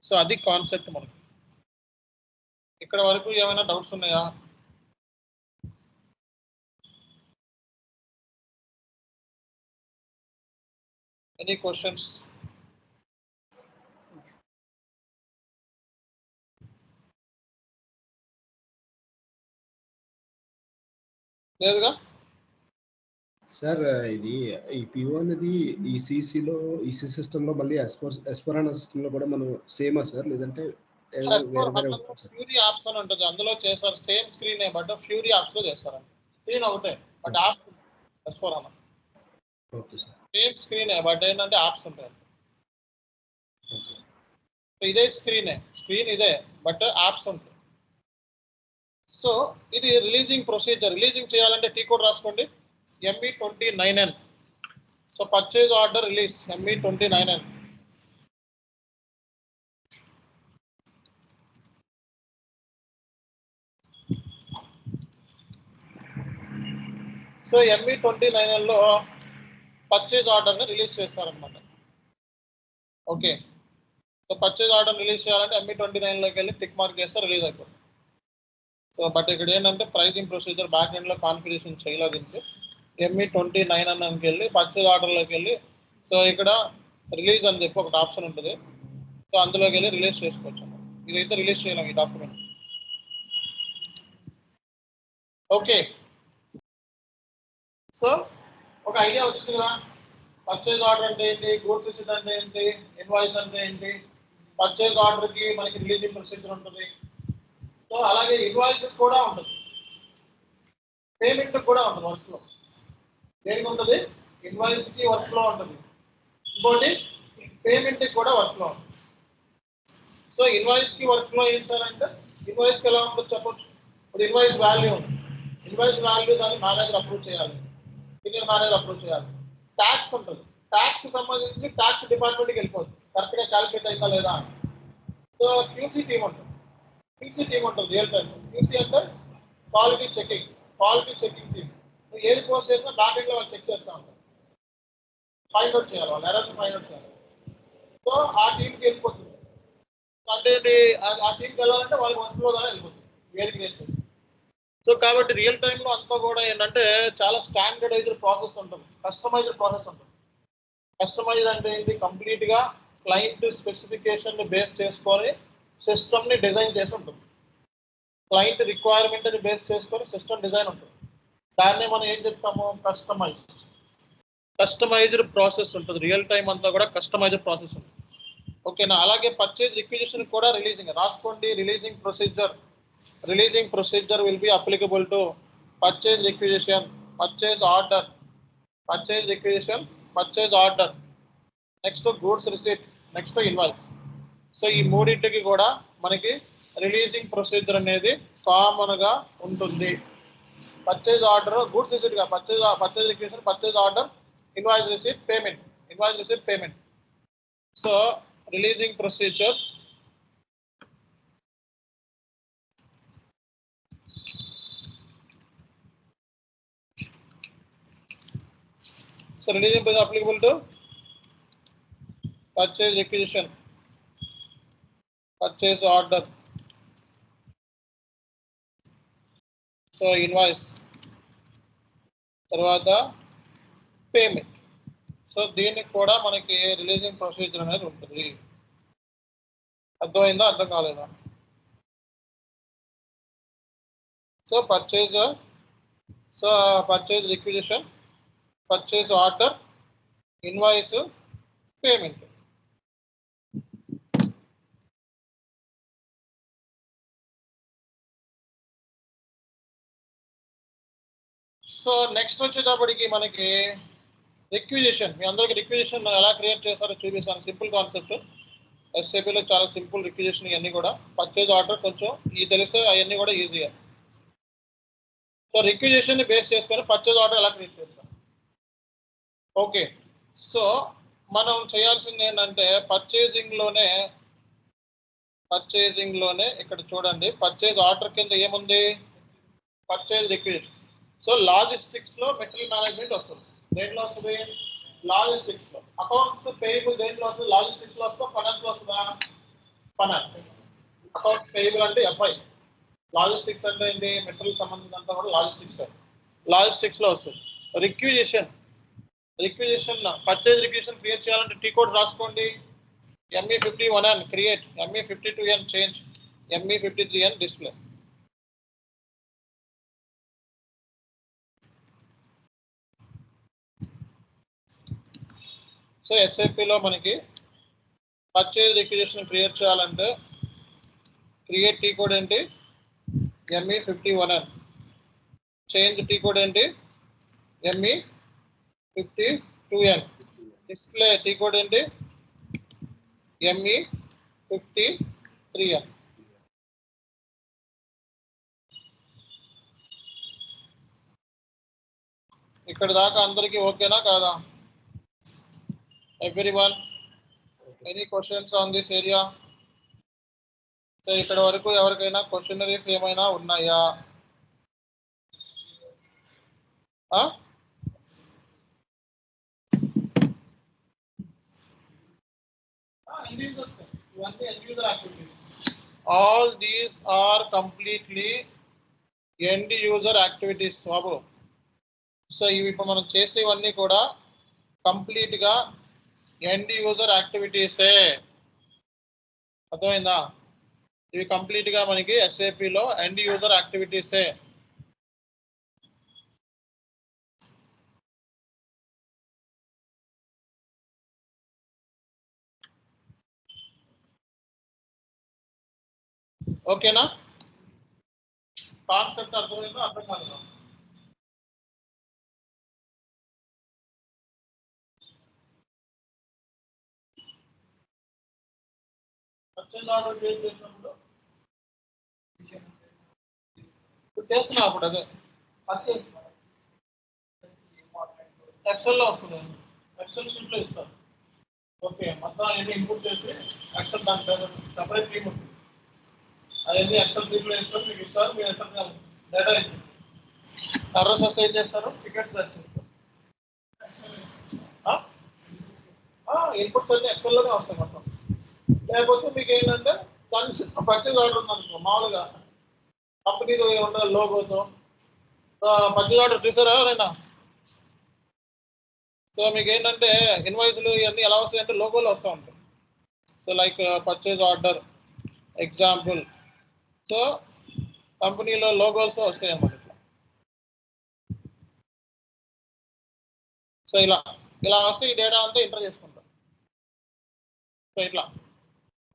సో అది కాన్సెప్ట్ మనకి. ఇక్కడ వరకు ఏమైనా డౌట్స్ ఉన్నాయా? Any questions? లేదుగా సార్. ఇది ఈ పిఓ అనేది ఈ సిసిలో ఈసీ సిస్టంలో మళ్ళీ ఎస్పరానా సిస్టంలో కూడా మనం సేమా సార్, లేదంటే ఫ్యూరీ యాప్స్ అని ఉంటుంది, అందులో చేస్తారు. సేమ్ స్క్రీనే బట్ ఫ్యూరీ యాప్స్ లో చేస్తారండి. స్క్రీన్ ఒకటే బట్ యాప్స్ ఎస్పరానా. Okay sir. సేమ్ స్క్రీనే బట్ ఏంటంటే యాప్స్ ఉంటాయి. ఇదే స్క్రీన్ ఇదే బట్ యాప్స్ ఉంటాయి. సో ఇది రిలీజింగ్ ప్రొసీజర్. రిలీజింగ్ చేయాలంటే టీ కోడ్ రాసుకోండి, ME29N. So purchase order release ME29N. So ME29N లో పర్చేజ్ ఆర్డర్ని రిలీజ్ చేస్తారనమాట. Okay, so purchase order release చేయాలంటే ME29లోకి వెళ్ళి టిక్ మార్క్ చేస్తే రిలీజ్ అయిపోతుంది. సో బట్ ఇక్కడ ఏంటంటే ప్రైజింగ్ ప్రొసీజర్ బ్యాక్ ఎండ్లో కాన్ఫిగరేషన్ చేయలేదు. ME29Nకి వెళ్ళి పర్చేజ్ ఆర్డర్లోకి వెళ్ళి సో ఇక్కడ రిలీజ్ అని చెప్పి ఒకటి ఆప్షన్ ఉంటుంది. సో అందులోకి వెళ్ళి రిలీజ్ చేసుకోవచ్చు. ఇదైతే రిలీజ్ చేయలేం ఈ డాక్యుమెంట్. ఓకే, సో ఒక ఐడియా వచ్చింది కదా, పర్చేజ్ ఆర్డర్ అంటే ఏంటి, గూడ్స్ రిసీట్ అంటే ఏంటి, ఇన్వాయిస్ అంటే ఏంటి. పర్చేజ్ ఆర్డర్కి మనకి రిలీజింగ్ ప్రొసీజర్ ఉంటుంది. సో అలాగే ఇన్వాయిస్ కూడా ఉంటుంది, పేమెంట్ కూడా ఉంటుంది. వర్క్ ఫ్లో దేనికి ఉంటుంది? ఇన్వాయిస్కి వర్క్ ఫ్లో ఉంటుంది. ఇంకోటి పేమెంట్కి కూడా వర్క్ ఫ్లో ఉంటుంది. సో ఇన్వాయిస్కి వర్క్ ఫ్లో ఏం సార్ అంటే, ఇన్వాయిస్కి ఎలా ఉంటుంది చెప్పచ్చు. ఇప్పుడు ఇన్వాయిస్ వాల్యూ ఉంది. ఇన్వాయిస్ వాల్యూ దాన్ని మేనేజర్ అప్రూవ్ చేయాలి, సీనియర్ మేనేజర్ అప్రూవ్ చేయాలి. ట్యాక్స్ ఉంటుంది, ట్యాక్స్ సంబంధించి ట్యాక్స్ డిపార్ట్మెంట్కి వెళ్ళిపోతుంది, కరెక్ట్గా క్యాలిక్యులేట్ అయిందా లేదా అని. సో క్యూసీ టీమ్ ఉంటుంది, రియల్ టైం. క్యూసీ అంటే క్వాలిటీ చెకింగ్ టీమ్. నువ్వు ఏది పోస్ట్ చేసినా బ్యాక్ ఎండ్లో వాళ్ళు చెక్ చేస్తూ ఉంటారు, ఫైండ్ అవుట్ చేయాలి, వాళ్ళు ఎర్రర్స్ ఫైండ్ అవుట్ చేయాలి. సో ఆ టీంకి వెళ్ళిపోతుంది. అంటే ఆ టీంకి వెళ్ళాలంటే వాళ్ళకి వర్క్లో కానీ వెళ్ళిపోతుంది, వేదిక వెళ్ళిపోతుంది. సో కాబట్టి రియల్ టైంలో అంతా కూడా ఏంటంటే చాలా స్టాండర్డైజ్డ్ ప్రాసెస్ ఉంటుంది, కస్టమైజ్డ్ ప్రాసెస్ ఉంటుంది. కస్టమైజ్ అంటే ఏంటి? కంప్లీట్గా క్లయింట్ స్పెసిఫికేషన్ని బేస్ చేసుకొని సిస్టమ్ని డిజైన్ చేసి ఉంటుంది. క్లయింట్ రిక్వైర్మెంట్ని బేస్ చేసుకొని సిస్టమ్ డిజైన్ ఉంటుంది. దాన్నే మనం ఏం చెప్తాము? కస్టమైజ్డ్ ప్రాసెస్ ఉంటుంది. రియల్ టైం అంతా కూడా కస్టమైజ్డ్ ప్రాసెస్ ఉంటుంది. ఓకేనా? అలాగే పర్చేజ్ రిక్విజిషన్ కూడా రిలీజింగ్ రాసుకోండి. Releasing procedure releasing procedure will be applicable to purchase requisition, purchase order, purchase requisition, purchase order, next to goods receipt, next to invoice. So ఈ మూడింటికి కూడా మనకి రిలీజింగ్ ప్రొసీజర్ అనేది కామన్ గా ఉంటుంది. పర్చేజ్ ఆర్డర్, గూడ్స్ రిసీట్ గా purchase requisition, purchase order, invoice receipt, payment. So releasing procedure releasing procedure applicable to purchase requisition, purchase order, so invoice, తర్వాత పేమెంట్. సో దీనికి కూడా మనకి రిలీజింగ్ ప్రొసీజర్ అనేది ఉంటుంది. అర్థమైందా, అర్థం కాలేదా? So purchase requisition, purchase order, invoice, payment. So next వచ్చేటప్పటికి మనకి రిక్విజిషన్. మీ అందరికి రిక్విజిషన్ ఎలా క్రియేట్ చేస్తారో చూపిస్తాను. Simple concept. ఎస్ఏపీలో చాలా సింపుల్ రిక్విజిషన్ ఇవన్నీ కూడా. పర్చేజ్ ఆర్డర్ కొంచెం ఇది తెలిస్తే అవన్నీ కూడా ఈజీగా. సో రిక్విజిషన్ ని బేస్ చేసుకొని పర్చేజ్ ఆర్డర్ ఎలా క్రియేట్ చేస్తాం. ఓకే, సో మనం చేయాల్సింది ఏంటంటే పర్చేజింగ్ లోనే ఇక్కడ చూడండి, పర్చేజ్ ఆర్డర్ కింద ఏముంది, పర్చేజ్ రిక్విజిషన్. సో లాజిస్టిక్స్ లో మెటీరియల్ మేనేజ్మెంట్ వస్తుంది. దేంట్లో వస్తుంది, లాజిస్టిక్స్ లో. అకౌంట్స్ పేయబుల్ దేంట్లో వస్తుంది, లాజిస్టిక్స్ లో వస్తుందా, ఫైనాన్స్ లో వస్తుందా? ఫైనాన్స్. అకౌంట్స్ పేయబుల్ అంటే ఎఫ్ఐ, లాజిస్టిక్స్ అంటే ఏంటి, మెటీరియల్ సంబంధించినంతా కూడా లాజిస్టిక్స్ లో వస్తుంది. రిక్విజిషన్ పర్చేజ్ రిక్విజిషన్ క్రియేట్ చేయాలంటే టీ కోడ్ రాసుకోండి. ME51N create, ME52N change, ME53N display. So ఎస్ఐపిలో మనకి పర్చేజ్ రిక్విజిషన్ క్రియేట్ చేయాలంటే క్రియేట్ టీ కోడ్ ఏంటి, ME51N. చేంజ్ టీ కోడ్ ఏంటి, ME52N. డిస్ప్లే టీ కోడ్ ఏంటి, ME53N. ఇక్కడ దాకా అందరికీ ఓకేనా కాదా? Everyone, any questions on this area? So ఇక్కడ వరకు ఎవరికైనా క్వశ్చనరీస్ ఏమైనా ఉన్నాయా? All these are completely end user activities Babu. So ఇవి ఇప్పుడు మనం చేసేవన్నీ కూడా కంప్లీట్ గా ఎండ్ యూజర్ యాక్టివిటీసే. అర్థమైందా? ఇవి కంప్లీట్ గా మనకి ఎస్ఏపిలో ఎండ్ యూజర్ యాక్టివిటీసే. ఓకేనా? కాన్సెప్ట్ అర్థమైందా, అర్థం కాలేదా? పర్చేజ్ ఆర్డర్ క్రియేట్ చేసినప్పుడు చేస్తున్నా అప్పుడు అదే పర్చేజ్ ఎక్సెల్లో వస్తుంది, ఎక్సెల్ షీట్లో ఇస్తారు. ఓకే, మొత్తం అన్ని ఇన్పుట్ చేసి ఎక్సెల్ దాని సపరేట్ టీమ్ ఉంటుంది, అవన్నీ ఎక్సెల్ షీట్లో ఇస్తారు, మీకు ఇస్తారు. మీరు ఎక్సెల్ డేటా ఇస్తారు, అడ్రస్ వస్తే ఏం చేస్తారు, టికెట్స్ సెట్ చేస్తారు. ఇన్పుట్స్ అన్ని ఎక్సెల్లోనే వస్తాయి మొత్తం. లేకపోతే మీకు ఏంటంటే పర్చేజ్ ఆర్డర్ ఉందనుకో, మామూలుగా కంపెనీలో ఏమన్నా లోగోతో పర్చేజ్ ఆర్డర్ తీసారా ఎవరైనా? సో మీకు ఏంటంటే ఇన్వాయిస్లు ఇవన్నీ ఎలా వస్తాయి అంటే లోగోలో వస్తూ ఉంటాయి. So like purchase order example. So కంపెనీలో లోగోల్స్ వస్తాయి అన్నమాట. సో ఇలా వస్తే ఈ డేటా అంతా ఎంటర్ చేసుకుంటాం. సో ఇట్లా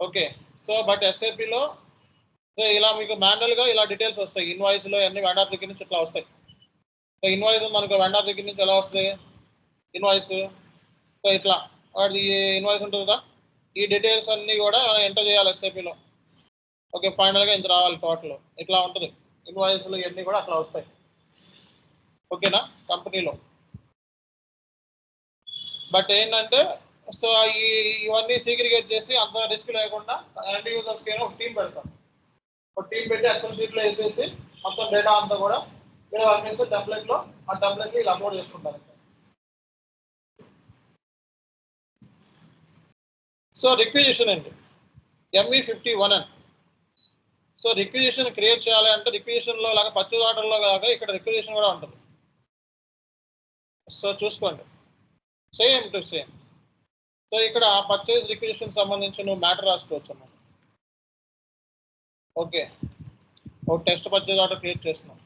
ఓకే. సో బట్ ఎస్ఏపిలో సో ఇలా మీకు మాన్యువల్గా ఇలా డీటెయిల్స్ వస్తాయి. ఇన్వాయిస్లో అన్ని వెండర్ దగ్గర నుంచి ఇట్లా వస్తాయి. సో ఇన్వాయిస్ మనకు వెండర్ దగ్గర నుంచి ఎలా వస్తుంది ఇన్వాయిస్. సో ఇట్లా వాడి ఇన్వాయిస్ ఉంటుంది కదా, ఈ డీటెయిల్స్ అన్నీ కూడా ఎంటర్ చేయాలి ఎస్ఏపీలో. ఓకే, ఫైనల్గా ఇంత రావాలి టోటల్. ఇట్లా ఉంటుంది ఇన్వాయిస్లు ఇవన్నీ కూడా అట్లా వస్తాయి. ఓకేనా కంపెనీలో. బట్ ఏంటంటే సో ఇవన్నీ సీగ్రిగేట్ చేసి అంత రిస్క్ లేకుండా ఎండ్ యూజర్స్కి ఒక టీం పెడతాం. ఒక టీం పెట్టి ఎక్సెల్ షీట్లో వేసేసి మొత్తం డేటా అంతా కూడా టెంప్లెట్లో ఆ టెంప్లెట్ని ఇలా అప్లోడ్ చేసుకుంటారు. సో రిక్విజిషన్ అండి ME51N. సో రిక్విజిషన్ క్రియేట్ చేయాలి అంటే రిక్విజిషన్లో లాగా పర్చేజ్ ఆర్డర్లో లాగా ఇక్కడ రిక్విజిషన్ కూడా ఉంటుంది. సో చూసుకోండి సేమ్ టు సేమ్. సో ఇక్కడ పర్చేజ్ రిక్విజిషన్ సంబంధించి నువ్వు మ్యాటర్ రాసుకోవచ్చు అన్నమాట. ఓకే, ఒక టెస్ట్ పర్చేజ్ ఆర్డర్ క్రియేట్ చేస్తున్నాం.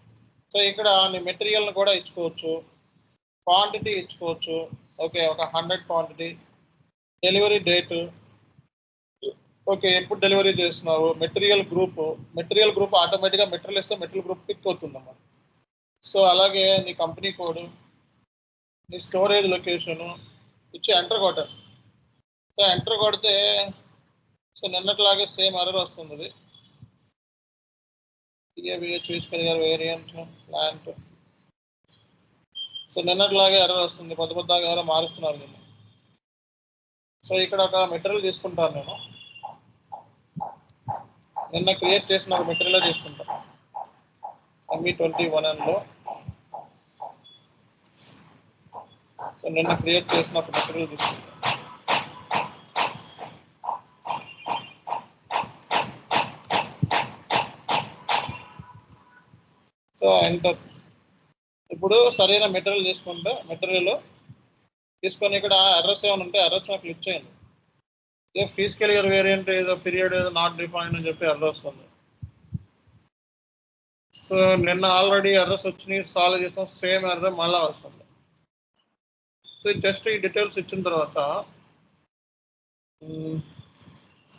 సో ఇక్కడ నీ మెటీరియల్ని కూడా ఇచ్చుకోవచ్చు, క్వాంటిటీ ఇచ్చుకోవచ్చు. ఓకే, ఒక 100 క్వాంటిటీ, డెలివరీ డేట్, ఓకే ఎప్పుడు డెలివరీ చేస్తున్నావు, మెటీరియల్ గ్రూప్ ఆటోమేటిక్గా మెటీరియల్ ఇస్తే మెటీరియల్ గ్రూప్ పిక్ అవుతుందన్నమాట. సో అలాగే నీ కంపెనీ కోడ్, నీ స్టోరేజ్ లొకేషను ఇచ్చి ఎంటర్ కొట్టాను. సో ఎంటర్ కొడితే సో నిన్నట్లాగే సేమ్ ఎర్రర్ వస్తుంది. అది చూసుకెళ్ళారు వేరియంట్ ప్లాంట్. సో నిన్నట్లాగే ఎర్రర్ వస్తుంది, కొద్దిగా ఎవరో మారుస్తున్నారు దీన్ని. సో ఇక్కడ ఒక మెటీరియల్ తీసుకుంటాను నేను, నిన్న క్రియేట్ చేసిన ఒక మెటీరియల్ తీసుకుంటాను ME21Nలో. సో నిన్న క్రియేట్ చేసిన ఒక మెటీరియల్ తీసుకుంటాను. So enter. ఇప్పుడు సరైన మెటీరియల్ తీసుకుంటే మెటీరియల్ తీసుకొని ఇక్కడ అడ్రస్ ఏమైనా ఉంటే అడ్రస్ మీద క్లిక్ చేయండి. ఏ ఫీజికల్ ఇయర్ వేరియంట్ ఏదో పీరియడ్ ఏదో నాట్ డిఫైన్ అని చెప్పి అడ్రస్ వస్తుంది. సో నిన్న ఆల్రెడీ అడ్రస్ వచ్చినాయి, సాల్వ్ చేసాం, సేమ్ అడ్రస్ మళ్ళీ వస్తుంది. సో జస్ట్ ఈ డీటెయిల్స్ ఇచ్చిన తర్వాత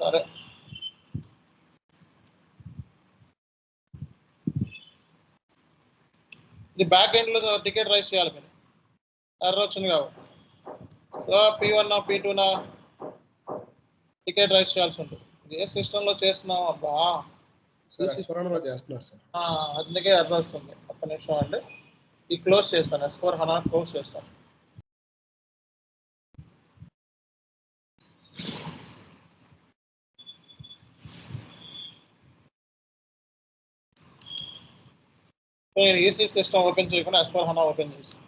సరే ఇది బ్యాక్ ఎండ్లో టికెట్ రైస్ చేయాలి మీరు, ఎర్రర్ వచ్చింది కాబట్టి. So P1 P2 ticket rice చేయాల్సి ఉంటుంది. ఏ సిస్టంలో చేస్తున్నాం అబ్బా, చేస్తున్నారు సార్, అందుకే ఎర్రర్ వస్తుంది. ఒక్క నిమిషం అండి, ఈ క్లోజ్ చేస్తాను, S/4HANA క్లోజ్ చేస్తాను. సో నేను ఈసీ సిస్టమ్ ఓపెన్ చేయకుండా S/4HANA ఓపెన్ చేస్తాను.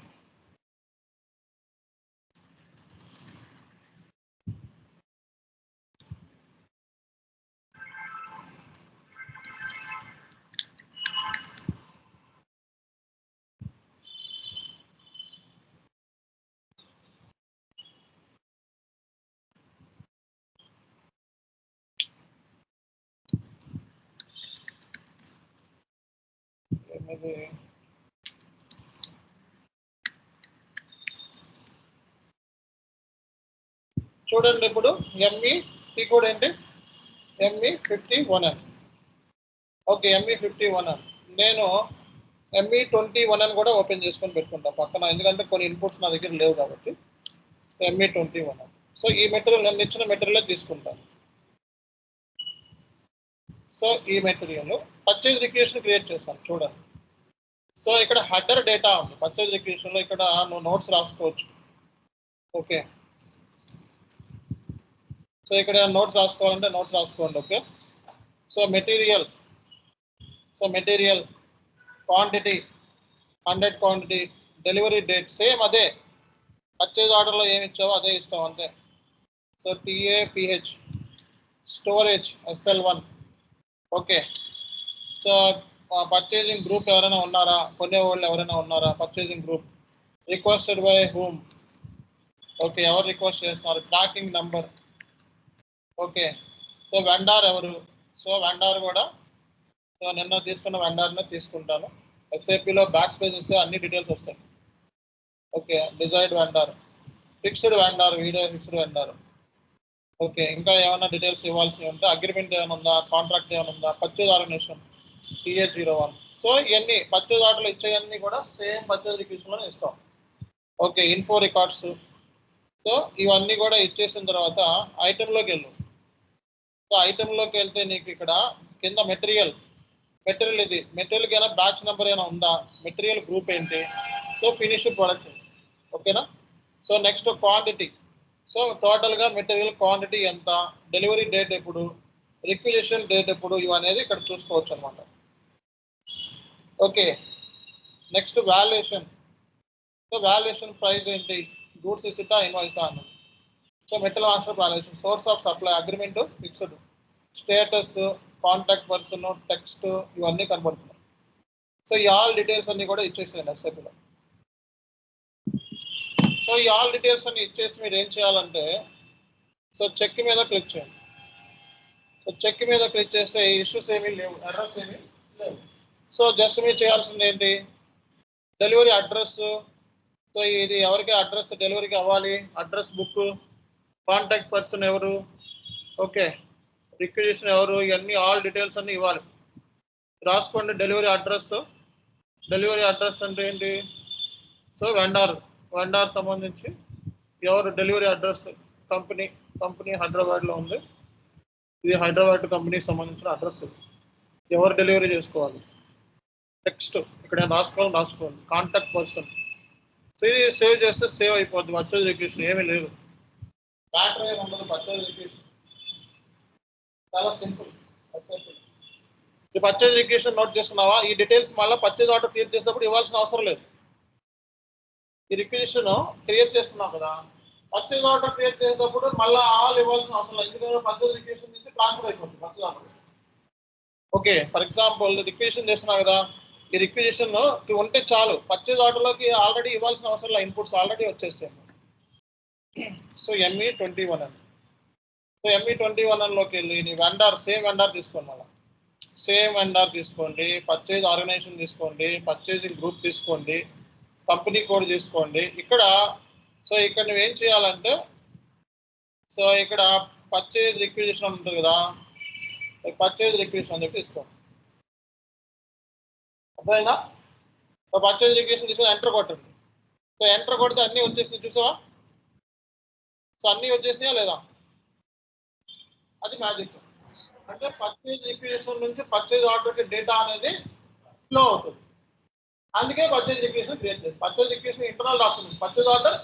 చూడండి ఇప్పుడు ME కోడ్ ఏంటి, ME51N. Okay, ME51N. నేను ME21N కూడా ఓపెన్ చేసుకొని పెట్టుకుంటాను పక్కన, ఎందుకంటే కొన్ని ఇన్పుట్స్ నా దగ్గర లేవు కాబట్టి. ME21N. సో ఈ మెటీరియల్ నేను ఇచ్చిన మెటీరియల్ తీసుకుంటాను. సో ఈ మెటీరియల్ పర్చేజ్ రిక్వెషన్ క్రియేట్ చేస్తాను చూడండి. సో ఇక్కడ హెడర్ డేటా ఉంది పర్చేజ్ రిక్వెషన్లో, ఇక్కడ నువ్వు నోట్స్ రాసుకోవచ్చు. ఓకే, సో ఇక్కడ నోట్స్ రాసుకోవాలంటే నోట్స్ రాసుకోండి. Okay, so material quantity 100 quantity, delivery date same అదే, పర్చేజ్ ఆర్డర్లో ఏమి ఇచ్చావో అదే ఇస్తాం అంతే. So TAPH, storage SL1. Okay, so purchasing group ఎవరైనా ఉన్నారా, కొనే వాళ్ళు ఎవరైనా ఉన్నారా, purchasing group, requested by whom. Okay, ఎవరు రిక్వెస్ట్ చేస్తున్నారు, tracking number. Okay, so vendor ఎవరు, సో వెండార్ కూడా సో నిన్న తీసుకున్న వెండార్నే తీసుకుంటాను. SAPలో బ్యాక్ స్పేస్ ఇస్తే అన్ని డీటెయిల్స్ వస్తాయి. Okay, desired vendor, fixed vendor, video fixed vendor. Okay, ఇంకా ఏమైనా డీటెయిల్స్ ఇవ్వాల్సి ఉంటే అగ్రిమెంట్ ఏమైనా ఉందా, కాంట్రాక్ట్ ఏమైనా ఉందా, పర్చేజ్ ఆర్గనైజేషన్ TH01. సో ఇవన్నీ పర్చేజ్ ఆర్డర్లు ఇచ్చేవన్నీ కూడా సేమ్ పర్చేజ్ రిక్వెస్ట్లోనే ఇస్తాం. Okay, info records. సో ఇవన్నీ కూడా ఇచ్చేసిన తర్వాత ఐటెంలోకి వెళ్ళు. సో ఐటెంలోకి వెళ్తే నీకు ఇక్కడ కింద మెటీరియల్ ఇది మెటీరియల్కి ఏమైనా బ్యాచ్ నెంబర్ ఏమైనా ఉందా, మెటీరియల్ గ్రూప్ ఏంటి, సో ఫినిష్ ప్రోడక్ట్. ఓకేనా. So next quantity. సో టోటల్గా మెటీరియల్ క్వాంటిటీ ఎంత, డెలివరీ డేట్ ఎప్పుడు, రిక్విజిషన్ డేట్ ఎప్పుడు, ఇవనేది ఇక్కడ చూసుకోవచ్చు అనమాట. Okay, next valuation. So valuation price ఏంటి, గూడ్స్ ఇస్తా ఇన్వాయిసా అన్నది. So metal master valuation, source of supply agreement fixed, status, contact person, text, ఇవన్నీ కనబడుతున్నాయి. సో ఈ ఆల్ డీటెయిల్స్ అన్ని కూడా ఇచ్చేసేయండి ఎస్ఐపిలో. సో ఈ ఆల్ డీటెయిల్స్ అన్ని ఇచ్చేసి మీరు ఏం చేయాలంటే, సో చెక్ మీద క్లిక్ చేయండి. సో చెక్ మీద క్లిక్ చేస్తే ఇష్యూస్ ఏమీ లేవు, ఎర్రర్స్ ఏమీ లేవు. సో జస్ట్ మీరు చేయాల్సింది ఏంటి, డెలివరీ అడ్రస్. సో ఇది ఎవరికి అడ్రస్ డెలివరీకి అవ్వాలి, అడ్రస్ బుక్, కాంటాక్ట్ పర్సన్ ఎవరు, ఓకే, రిక్వెజిషన్ ఎవరు, ఇవన్నీ ఆల్ డీటెయిల్స్ అన్నీ ఇవ్వాలి. రాసుకోండి. డెలివరీ అడ్రస్ అంటే ఏంటి, సో వెండార్ సంబంధించి ఎవరు డెలివరీ అడ్రస్, కంపెనీ హైదరాబాద్లో ఉంది, ఇది హైదరాబాద్ కంపెనీకి సంబంధించిన అడ్రస్, ఎవరు డెలివరీ చేసుకోవాలి. టెక్స్ట్ ఇక్కడ రాసుకోండి. Contact person. సో ఇది సేవ్ చేస్తే సేవ్ అయిపోద్ది. పర్చేజ్ రిక్వెజిషన్ ఏమీ లేదు, బ్యాటర్ ఏమి ఉండదు. పర్చేజ్ రిక్వెజిషన్ చాలా సింపుల్. ఈ పర్చేజ్ రిక్వెజిషన్ నోట్ చేసుకున్నావా, ఈ డీటెయిల్స్ మళ్ళీ పర్చేజ్ ఆర్డర్ క్రియేట్ చేసినప్పుడు ఇవ్వాల్సిన అవసరం లేదు. ఈ రిక్వెజిషన్ క్రియేట్ చేస్తున్నాం కదా, పర్చేజ్ ఆర్డర్ క్రియేట్ చేసేటప్పుడు మళ్ళీ ఆల్ ఇవ్వాల్సిన అవసరం లేదు, ఎందుకంటే పర్చేజ్ రిక్వెజిషన్ నుంచి ట్రాన్స్ఫర్ అయిపోతుంది purchase order. Okay, for example requisition చేస్తున్నావు కదా, ఈ రిక్వెజిషన్ ఉంటే చాలు, పర్చేజ్ ఆర్డర్లోకి ఆల్రెడీ ఇవ్వాల్సిన అవసరం లేదు, ఇన్పుట్స్ ఆల్రెడీ వచ్చేస్తాయి. సో ME21 అని. సో ME21 లోకి వెళ్ళి నీ వెండార్ సేమ్ వెండార్ తీసుకోండి. మళ్ళీ సేమ్ వెండార్ తీసుకోండి, పర్చేజ్ ఆర్గనైజేషన్ తీసుకోండి, పర్చేజింగ్ గ్రూప్ తీసుకోండి, కంపెనీ కోడ్ తీసుకోండి. ఇక్కడ సో ఇక్కడ నువ్వు ఏం చేయాలంటే, సో ఇక్కడ పర్చేజ్ రిక్విజిషన్ ఉంటుంది కదా, పర్చేజ్ రిక్విజిషన్ అని చెప్పి తీసుకోండి. అర్థమైందా. సో పర్చేజ్ రిక్విజిషన్ తీసుకొని ఎంటర్ కొట్టండి. సో ఎంటర్ కొడితే అన్నీ వచ్చేసినాయి, చూసావా. సో అన్నీ వచ్చేసినాయా లేదా, అది మ్యాజిక్. అంటే పర్చేజ్ రిక్విజిషన్ నుంచి పర్చేజ్ ఆర్డర్కి డేటా అనేది ఫ్లో అవుతుంది. అందుకే పర్చేజ్ రిక్విజిషన్ క్రియేట్ చేస్తుంది. Purchase requisition internal document, purchase order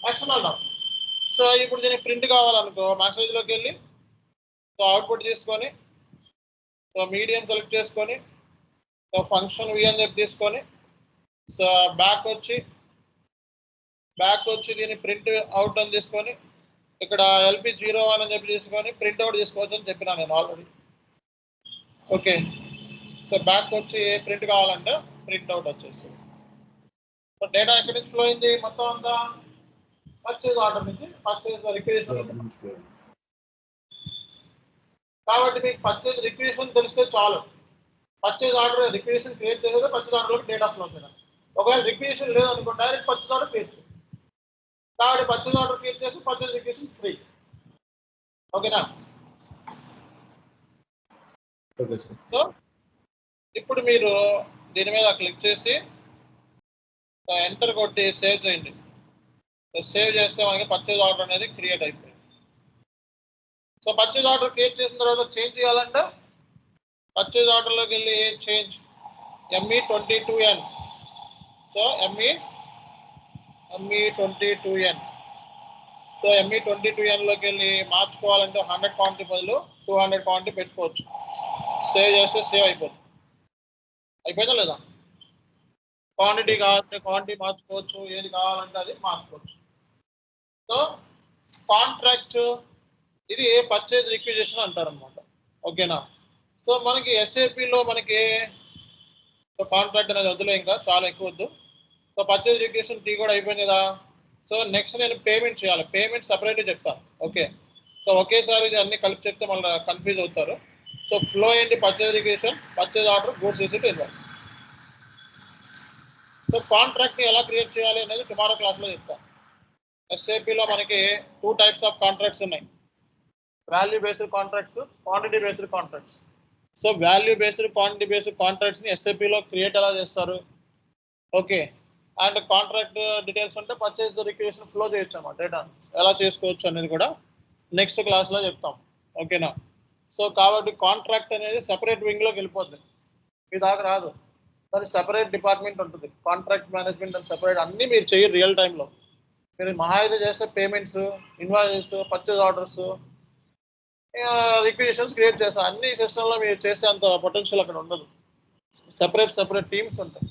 external document. So ఇప్పుడు దీనికి ప్రింట్ కావాలనుకో, మెసేజ్లోకి వెళ్ళి సో అవుట్పుట్ తీసుకొని, సో మీడియం సెలెక్ట్ చేసుకొని, సో ఫంక్షన్ వి అని చెప్పి తీసుకొని, సో బ్యాక్ వచ్చి దీన్ని ప్రింట్ అవుట్ అని తీసుకొని, ఇక్కడ LP01 అని చెప్పి తీసుకొని ప్రింట్ అవుట్ తీసుకోవచ్చు అని చెప్పినా నేను ఆల్రెడీ. ఓకే, సో బ్యాక్ వచ్చి ప్రింట్ కావాలంటే ప్రింట్ అవుట్ వచ్చేస్తుంది. సో డేటా ఎక్కడి నుంచి ఫ్లో అయింది, మొత్తం అంతా పర్చేజ్ ఆర్డర్ నుంచి, పర్చేజ్ రిక్విజిషన్. కాబట్టి మీకు పర్చేజ్ రిక్విజిషన్ తెలిస్తే చాలు. పర్చేజ్ ఆర్డర్ రిక్విజిషన్ క్రియేట్ చేసేది పర్చేజ్ ఆర్డర్లోకి డేటా ఫ్లో అవుతుంది. ఒకవేళ రిక్విజిషన్ లేదనుకో డైరెక్ట్ పర్చేజ్ ఆర్డర్ క్రియేట్ చేయాలి. కాబట్టి పర్చేజ్ ఆర్డర్ క్రియేట్ చేసి పర్చేజ్ రిక్విజిషన్ ఫ్రీ. ఓకేనా. సో ఇప్పుడు మీరు దీని మీద క్లిక్ చేసి ఎంటర్ కొట్టి సేవ్ చేయండి. సేవ్ చేస్తే మనకి పర్చేజ్ ఆర్డర్ అనేది క్రియేట్ అయిపోయింది. సో పర్చేజ్ ఆర్డర్ క్రియేట్ చేసిన తర్వాత చేంజ్ చేయాలంటే పర్చేజ్ ఆర్డర్లోకి వెళ్ళి change ME22N. So ME22N. So ME22Nలోకి వెళ్ళి మార్చుకోవాలంటే 100 క్వాంటిటీ బదులు 200 క్వాంటిటీ పెట్టుకోవచ్చు. సేవ్ చేస్తే సేవ్ అయిపోతుంది. అయిపోయిందా లేదా. క్వాంటిటీ కావాలంటే క్వాంటిటీ మార్చుకోవచ్చు, ఏది కావాలంటే అది మార్చుకోవచ్చు. సో కాంట్రాక్ట్ ఇది పర్చేజ్ రిక్విజిషన్ అంటారనమాట. ఓకేనా. సో మనకి SAPలో మనకి సో కాంట్రాక్ట్ అనేది వద్దులే, ఇంకా చాలా ఎక్కువ వద్దు. సో పర్చేజ్ రిక్విజిషన్ టీ కూడా అయిపోయింది కదా. సో నెక్స్ట్ నేను పేమెంట్ చేయాలి, పేమెంట్ సపరేట్గా చెప్తాను. ఓకే, సో ఒకేసారి ఇది అన్ని కలిపి చెప్తే మళ్ళీ కన్ఫ్యూజ్ అవుతారు. సో ఫ్లో ఏంటి, purchase requisition, purchase order, goods receipt, invoice. So కాంట్రాక్ట్ని ఎలా క్రియేట్ చేయాలి అనేది టుమారో క్లాస్లో చెప్తాను. SAPలో మనకి 2 టైప్స్ ఆఫ్ కాంట్రాక్ట్స్ ఉన్నాయి. Value based contracts, quantity based contracts. So value based, quantity based కాంట్రాక్ట్స్ని ఎస్ఏపిలో క్రియేట్ ఎలా చేస్తారు, ఓకే. అండ్ కాంట్రాక్ట్ డీటెయిల్స్ ఉంటే పర్చేజ్ రిక్వెషన్ ఫ్లో చేయొచ్చు అన్నమాట, డేటా ఎలా చేసుకోవచ్చు అనేది కూడా నెక్స్ట్ క్లాస్లో చెప్తాం, ఓకేనా. సో కాబట్టి కాంట్రాక్ట్ అనేది సెపరేట్ వింగ్లోకి వెళ్ళిపోద్ది, మీ దాకా రాదు. దాని సెపరేట్ డిపార్ట్మెంట్ ఉంటుంది, కాంట్రాక్ట్ మేనేజ్మెంట్ అని సెపరేట్. అన్నీ మీరు చేయరు రియల్ టైంలో. మీరు మహా అయితే చేస్తే payments, invoices, purchase orders, requisitions create చేస్తారు. అన్ని సిస్టంలో మీరు చేసే అంత పొటెన్షియల్ అక్కడ ఉండదు. సెపరేట్ టీమ్స్ ఉంటాయి.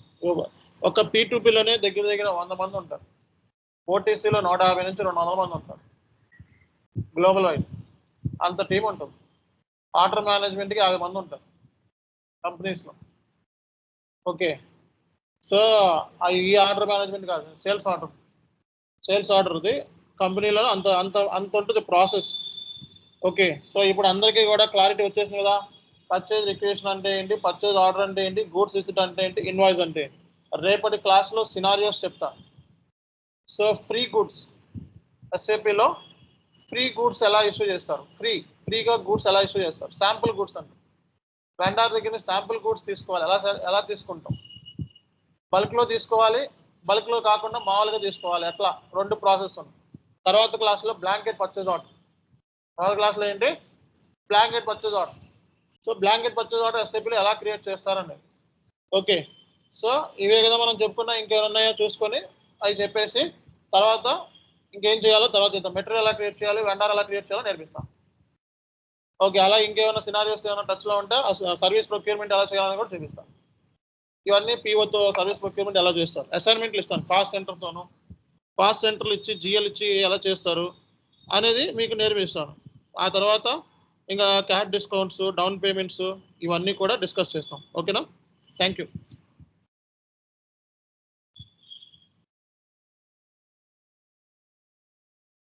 ఒక P2Pలోనే దగ్గర 100 మంది ఉంటారు. ఓటీసీలో 150 నుంచి 200 మంది ఉంటారు గ్లోబల్ వైడ్, అంత టీం ఉంటుంది. ఆర్డర్ మేనేజ్మెంట్కి 50 మంది ఉంటారు కంపెనీస్లో, ఓకే. సో ఈ ఆర్డర్ మేనేజ్మెంట్ కాదు, సేల్స్ ఆర్డర్ది కంపెనీలో అంత అంత అంత ఉంటుంది ప్రాసెస్, ఓకే. సో ఇప్పుడు అందరికీ కూడా క్లారిటీ వచ్చేసింది కదా, పర్చేజ్ రిక్వెషన్ అంటే ఏంటి, పర్చేజ్ ఆర్డర్ అంటే ఏంటి, గూడ్స్ రిసిట్ అంటే ఏంటి, ఇన్వాయిస్ అంటే ఏంటి. రేపటి క్లాస్లో సినారియోస్ చెప్తా. సో ఫ్రీ గూడ్స్, ఎస్ఏపిలో ఫ్రీ గూడ్స్ ఎలా ఇష్యూ చేస్తారు, ఫ్రీగా గూడ్స్ ఎలా ఇష్యూ చేస్తారు. శాంపుల్ గూడ్స్ అంటే వెండర్ దగ్గర శాంపుల్ గూడ్స్ తీసుకోవాలి. ఎలా తీసుకుంటాం, బల్క్లో తీసుకోవాలి, బల్క్లో కాకుండా మామూలుగా తీసుకోవాలి, అట్లా 2 ప్రాసెస్ ఉంది. తర్వాత క్లాస్లో బ్లాంకెట్ పర్చేజ్ ఆర్డర్, తర్వాత క్లాస్లో ఏంటి blanket purchase order. So blanket purchase order ఎస్ఏపిలో ఎలా క్రియేట్ చేస్తారనేది, ఓకే. సో ఇవే కదా మనం చెప్పుకున్నా, ఇంకేమైనా ఉన్నాయో చూసుకొని అవి చెప్పేసి తర్వాత ఇంకేం చేయాలో తర్వాత చేద్దాం. మెటీరియల్ ఎలా క్రియేట్ చేయాలి, వెండర్ ఎలా క్రియేట్ చేయాలో నేర్పిస్తాం, ఓకే. అలా ఇంకేమైనా సినారియోస్ ఏమైనా టచ్లో ఉంటే సర్వీస్ ప్రొక్యూర్మెంట్ ఎలా చేయాలని కూడా చూపిస్తాం. ఇవన్నీ పీఓతో సర్వీస్ ప్రొక్యూర్మెంట్ ఎలా చేస్తారు, అసైన్మెంట్లు ఇస్తాను కాస్ట్ సెంటర్తోను, కాస్ట్ సెంటర్లు ఇచ్చి జిఎల్ ఇచ్చి ఎలా చేస్తారు అనేది మీకు నేర్పిస్తాను. ఆ తర్వాత ఇంకా క్యాష్ డిస్కౌంట్స్, డౌన్ పేమెంట్స్ ఇవన్నీ కూడా డిస్కస్ చేస్తాం, ఓకేనా. Thank you.